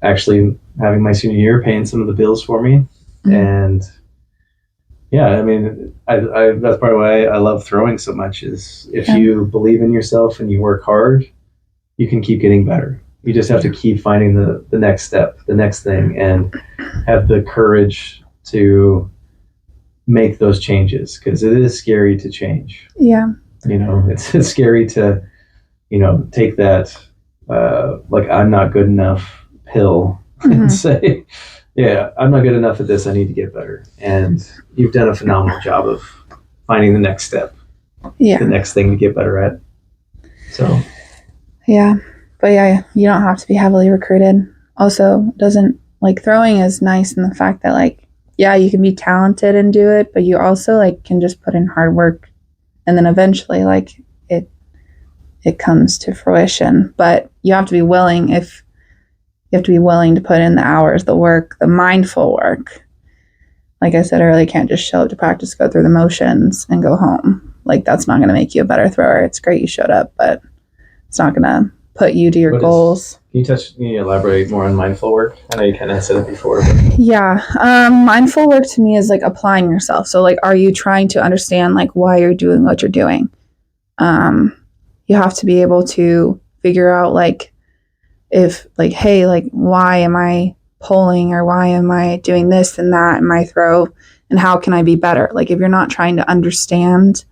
actually having my senior year paying some of the bills for me. Mm-hmm. And Yeah, I mean, I that's part of why I love throwing so much is if Yeah. you believe in yourself and you work hard, you can keep getting better. You just have to keep finding the next step, the next thing, and have the courage to make those changes because it is scary to change. Yeah. It's scary to, take that, like, I'm not good enough pill and say, yeah, I'm not good enough at this. I need to get better. And you've done a phenomenal job of finding the next step, Yeah. the next thing to get better at. So, Yeah. But yeah, you don't have to be heavily recruited. Also, doesn't like throwing is nice in the fact that like, yeah, you can be talented and do it, but you also like can just put in hard work and then eventually like it comes to fruition. But you have to be willing to put in the hours, the work, the mindful work. Like I said earlier, you can't just show up to practice, go through the motions, and go home. Like that's not going to make you a better thrower. It's great you showed up, but it's not going to put you to your goals. Can you elaborate more on mindful work? I know you kind of said it before. But. Yeah. Mindful work to me is like applying yourself. So like, are you trying to understand like why you're doing what you're doing? You have to be able to figure out like, if like, hey, like, why am I pulling or why am I doing this and that in my throw and how can I be better? Like if you're not trying to understand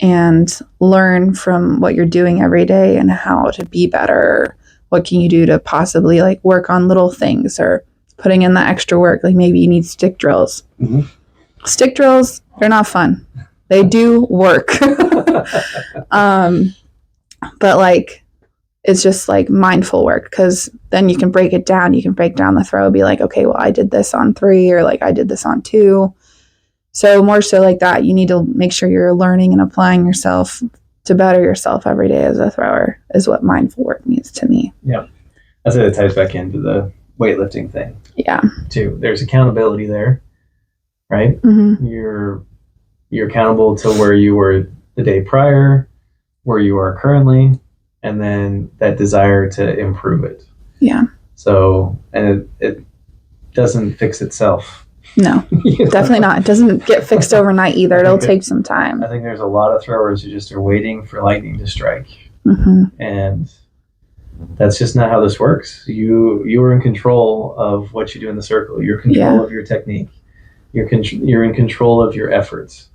and learn from what you're doing every day and how to be better, what can you do to possibly like work on little things or putting in the extra work? Like maybe you need stick drills. Mm-hmm. Stick drills, they're not fun. They do work. But like, it's just like mindful work because then you can break it down. You can break down the throw, be like, okay, well, I did this on 3 or like I did this on 2. So more so like that, you need to make sure you're learning and applying yourself to better yourself every day as a thrower is what mindful work means to me. Yeah. That's it ties back into the weightlifting thing. Yeah. Too. There's accountability there, right? Mm-hmm. You're accountable to where you were the day prior, where you are currently, and then that desire to improve it. Yeah. So, and it doesn't fix itself. No, definitely not. It doesn't get fixed overnight either. It'll take some time. I think there's a lot of throwers who just are waiting for lightning to strike. Mm-hmm. And that's just not how this works. You are in control of what you do in the circle. You're in control of your technique. You're in control of your efforts.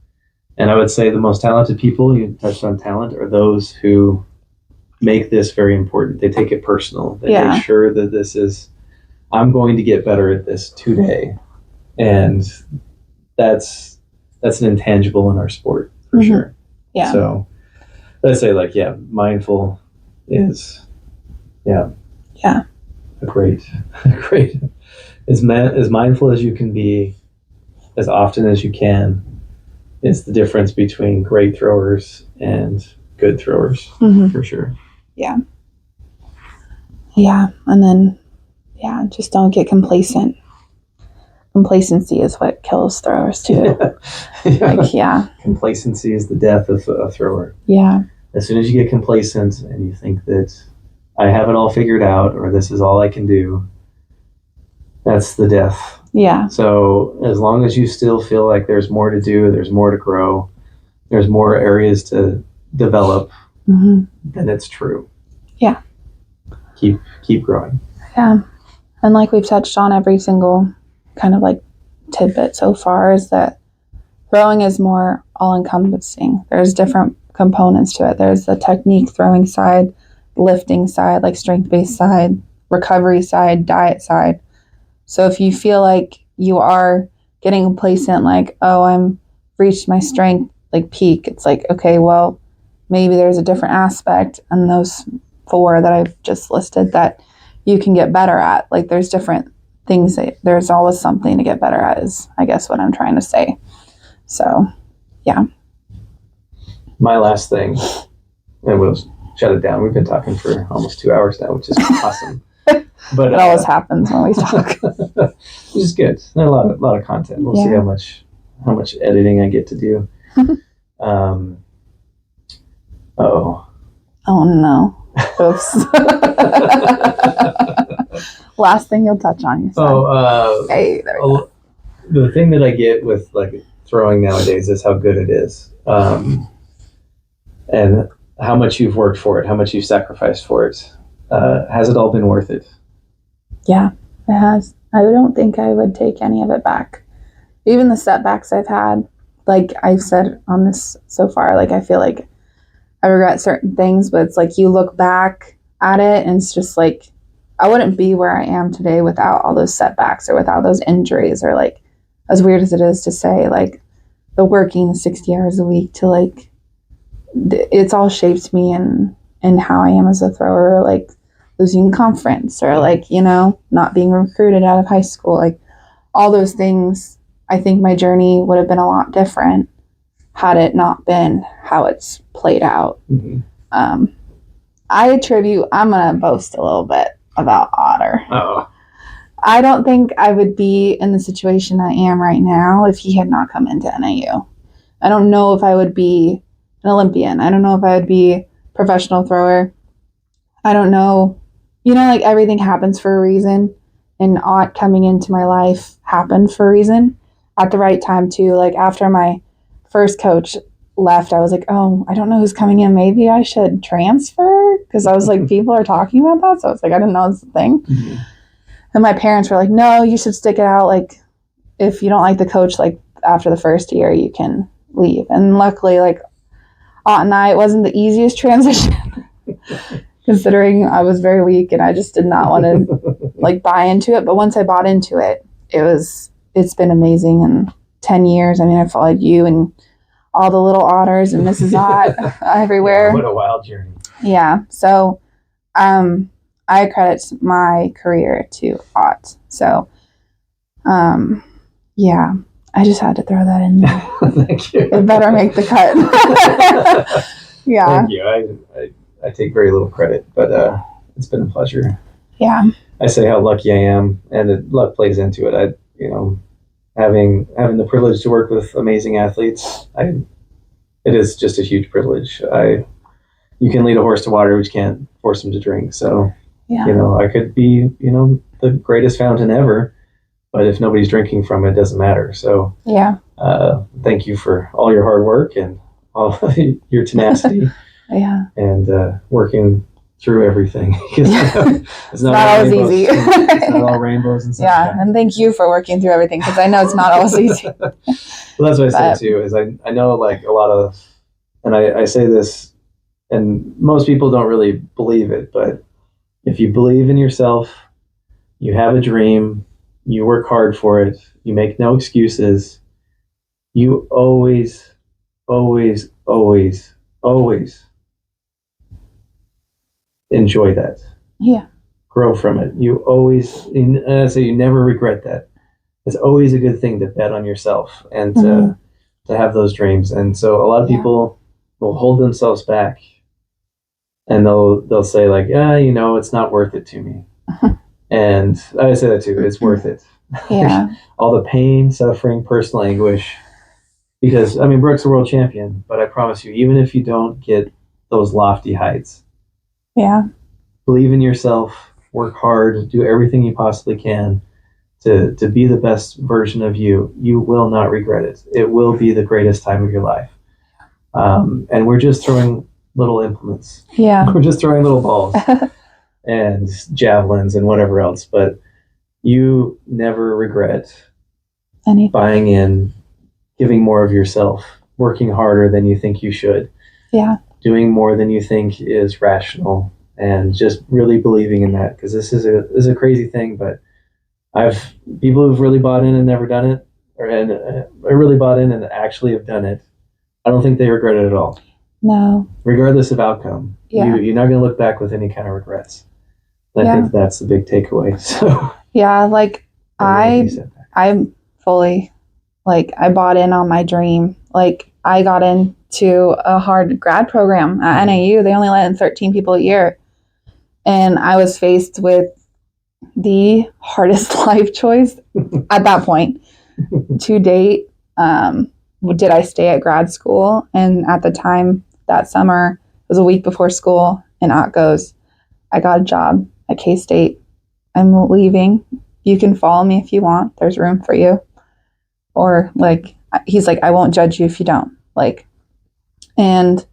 And I would say the most talented people, you touched on talent, are those who make this very important. They take it personal. They make sure that this is, I'm going to get better at this today. And that's an intangible in our sport for sure. Yeah. So let's say like, mindful is, a great, as mindful as you can be as often as you can is the difference between great throwers and good throwers for sure. Yeah. Yeah. And then, just don't get complacent. Complacency is what kills throwers too. Complacency is the death of a thrower. Yeah. As soon as you get complacent and you think that I have it all figured out or this is all I can do, that's the death. Yeah. So as long as you still feel like there's more to do, there's more to grow, there's more areas to develop, then it's true. Yeah. Keep growing. Yeah. And like we've touched on every single kind of like tidbit so far is that throwing is more all-encompassing. There's different components to it. There's the technique throwing side, lifting side, like strength-based side, recovery side, diet side. So if you feel like you are getting complacent, like, oh, I'm reached my strength like peak, it's like, okay, well, maybe there's a different aspect in those 4 that I've just listed that you can get better at. Like there's different things that there's always something to get better at is I guess what I'm trying to say. So yeah. My last thing, and we'll shut it down. We've been talking for almost 2 hours now, which is awesome. But it always happens when we talk. Which is good. A lot of content. We'll see how much editing I get to do. Oh no. Oops. Last thing you'll touch on. Hey, there we go. The thing that I get with like throwing nowadays is how good it is, and how much you've worked for it, how much you've sacrificed for it. Has it all been worth it? Yeah, it has. I don't think I would take any of it back. Even the setbacks I've had, like I've said on this so far, like I feel like I regret certain things, but it's like you look back at it and it's just like I wouldn't be where I am today without all those setbacks or without those injuries, or like, as weird as it is to say, like the working 60 hours a week to like it's all shaped me and how I am as a thrower, like losing conference or like, you know, not being recruited out of high school, like all those things. I think my journey would have been a lot different had it not been how it's played out. Mm-hmm. I'm going to boast a little bit about Otter. Oh, I don't think I would be in the situation I am right now if he had not come into NAU. I don't know if I would be an Olympian. I don't know if I would be a professional thrower. I don't know. You know, like everything happens for a reason, and Ott coming into my life happened for a reason at the right time too. Like after my first coach left, I was like, oh, I don't know who's coming in. Maybe I should transfer, because I was like, people are talking about that. So it's like, I didn't know it was a thing. mm-hmm. And my parents were like, no, you should stick it out. Like if you don't like the coach, like after the first year, you can leave. And luckily, like Ott and I, it wasn't the easiest transition considering I was very weak and I just did not want to like buy into it. But once I bought into it, it's been amazing. And 10 years, I mean, I followed you and all the little otters and Mrs. Ott everywhere. Yeah, what a wild journey. Yeah. So I credit my career to Ott. So yeah, I just had to throw that in there. Thank you. It better make the cut. Yeah. Thank you. I take very little credit, but it's been a pleasure. Yeah. I say how lucky I am, and luck plays into it. Having the privilege to work with amazing athletes, it is just a huge privilege. You can lead a horse to water, but you can't force him to drink. So, Yeah. I could be, the greatest fountain ever, but if nobody's drinking from it, it doesn't matter. So, Yeah. thank you for all your hard work and all your tenacity. Yeah. And working through everything. It's not always easy. It's not all rainbows and sunshine. Yeah, and thank you for working through everything, because I know it's not always easy. Well, that's what I say too, is I know like a lot of, and I say this, and most people don't really believe it, but if you believe in yourself, you have a dream, you work hard for it, you make no excuses, you always, always, always, always enjoy that. Yeah. Grow from it. You always, so you never regret that. It's always a good thing to bet on yourself and to have those dreams. And so a lot of people will hold themselves back, and they'll say like, it's not worth it to me. And I say that too. It's worth it. Yeah. All the pain, suffering, personal anguish. Because I mean, Brooke's a world champion, but I promise you, even if you don't get those lofty heights, Yeah. believe in yourself, work hard, do everything you possibly can to be the best version of you. You will not regret it. It will be the greatest time of your life. And we're just throwing little implements. Yeah. We're just throwing little balls and javelins and whatever else. But you never regret Anything. buying in, giving more of yourself, working harder than you think you should. Yeah. Doing more than you think is rational, and just really believing in that, because this is a crazy thing. But I've people who've really bought in and never done it, and really bought in and actually have done it. I don't think they regret it at all. No. Regardless of outcome, Yeah. you're not going to look back with any kind of regrets. I think that's the big takeaway. So yeah, like I'm fully, like I bought in on my dream. Like I got into a hard grad program at NAU. They only let in 13 people a year. And I was faced with the hardest life choice at that point to date. Did I stay at grad school? And at the time, that summer, it was a week before school, and Ott goes, I got a job at K-State. I'm leaving. You can follow me if you want. There's room for you. Or like, he's like, I won't judge you if you don't. Like, and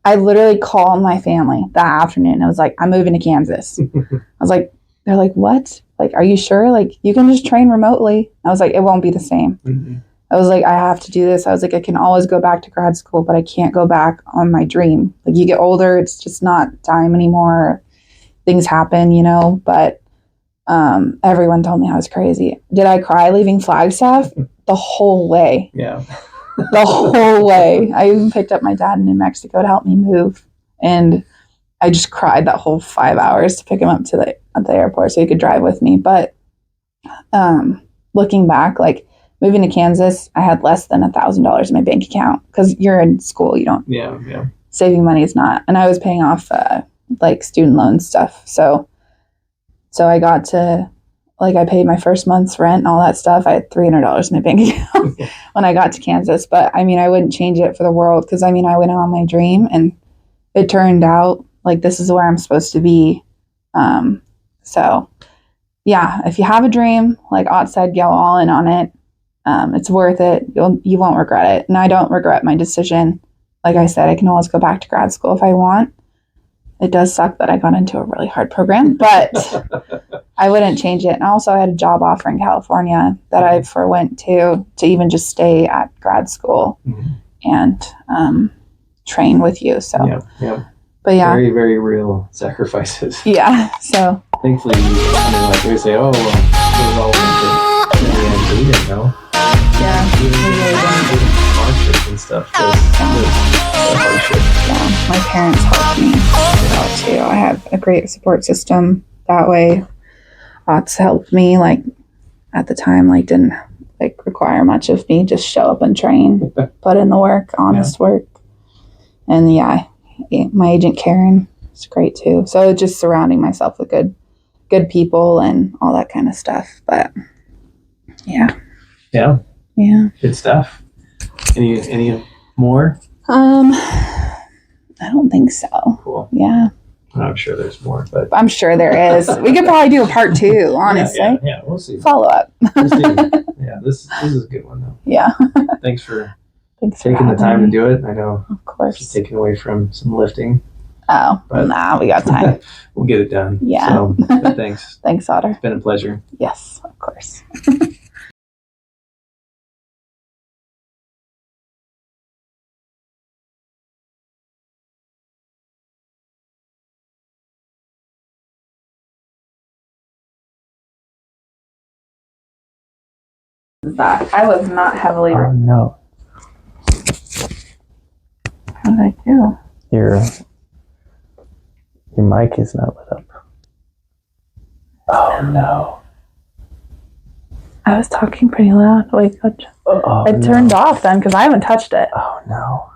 I literally called my family that afternoon. I was like, I'm moving to Kansas. I was like, they're like, what? Like, are you sure? Like, you can just train remotely. I was like, it won't be the same. Mm-hmm. I was like, I have to do this. I was like, I can always go back to grad school, but I can't go back on my dream. Like, you get older, it's just not time anymore. Things happen, you know, but everyone told me I was crazy. Did I cry leaving Flagstaff? The whole way. Yeah. The whole way. I even picked up my dad in New Mexico to help me move. And I just cried that whole 5 hours to pick him up to at the airport so he could drive with me. But looking back, like moving to Kansas, I had less than $1,000 in my bank account because you're in school. You don't. Yeah. Saving money is not. And I was paying off like student loan stuff. So I got to, like, I paid my first month's rent and all that stuff. I had $300 in my bank account when I got to Kansas. But I mean, I wouldn't change it for the world because I mean, I went on my dream and it turned out like this is where I'm supposed to be. So yeah, if you have a dream, like Ott said, go all in on it. It's worth it. You won't regret it. And I don't regret my decision. Like I said, I can always go back to grad school if I want. It does suck that I got into a really hard program, but I wouldn't change it. And also I had a job offer in California that I went to even just stay at grad school and train with you. So, yeah. But yeah. Very, very real sacrifices. Yeah. So thankfully, like we say, oh, well, it was all worth it. In the end, we didn't know. Yeah. We really didn't sponsors and stuff. Yeah. My parents helped me out too. I have a great support system that way. Lots helped me, like at the time, like didn't like require much of me. Just show up and train, put in the work, honest work. And yeah, my agent Karen is great too. So just surrounding myself with good people and all that kind of stuff. But yeah. Good stuff. Any more? I don't think so. Cool. Yeah. I'm sure there's more, but I'm sure there is. We could probably do a part 2, honestly. Yeah, we'll see. Follow up. We'll see. Yeah, this is a good one though. Yeah. Thanks for taking the time to do it. I know, of course, it's taken away from some lifting. Oh, but nah, we got time. We'll get it done. Yeah. So, thanks. Thanks, Otter. It's been a pleasure. Yes, of course. That I was not heavily. Oh no. How did I do? Your mic is not lit up. Oh no. I was talking pretty loud. Wait, it turned off then because I haven't touched it. Oh no.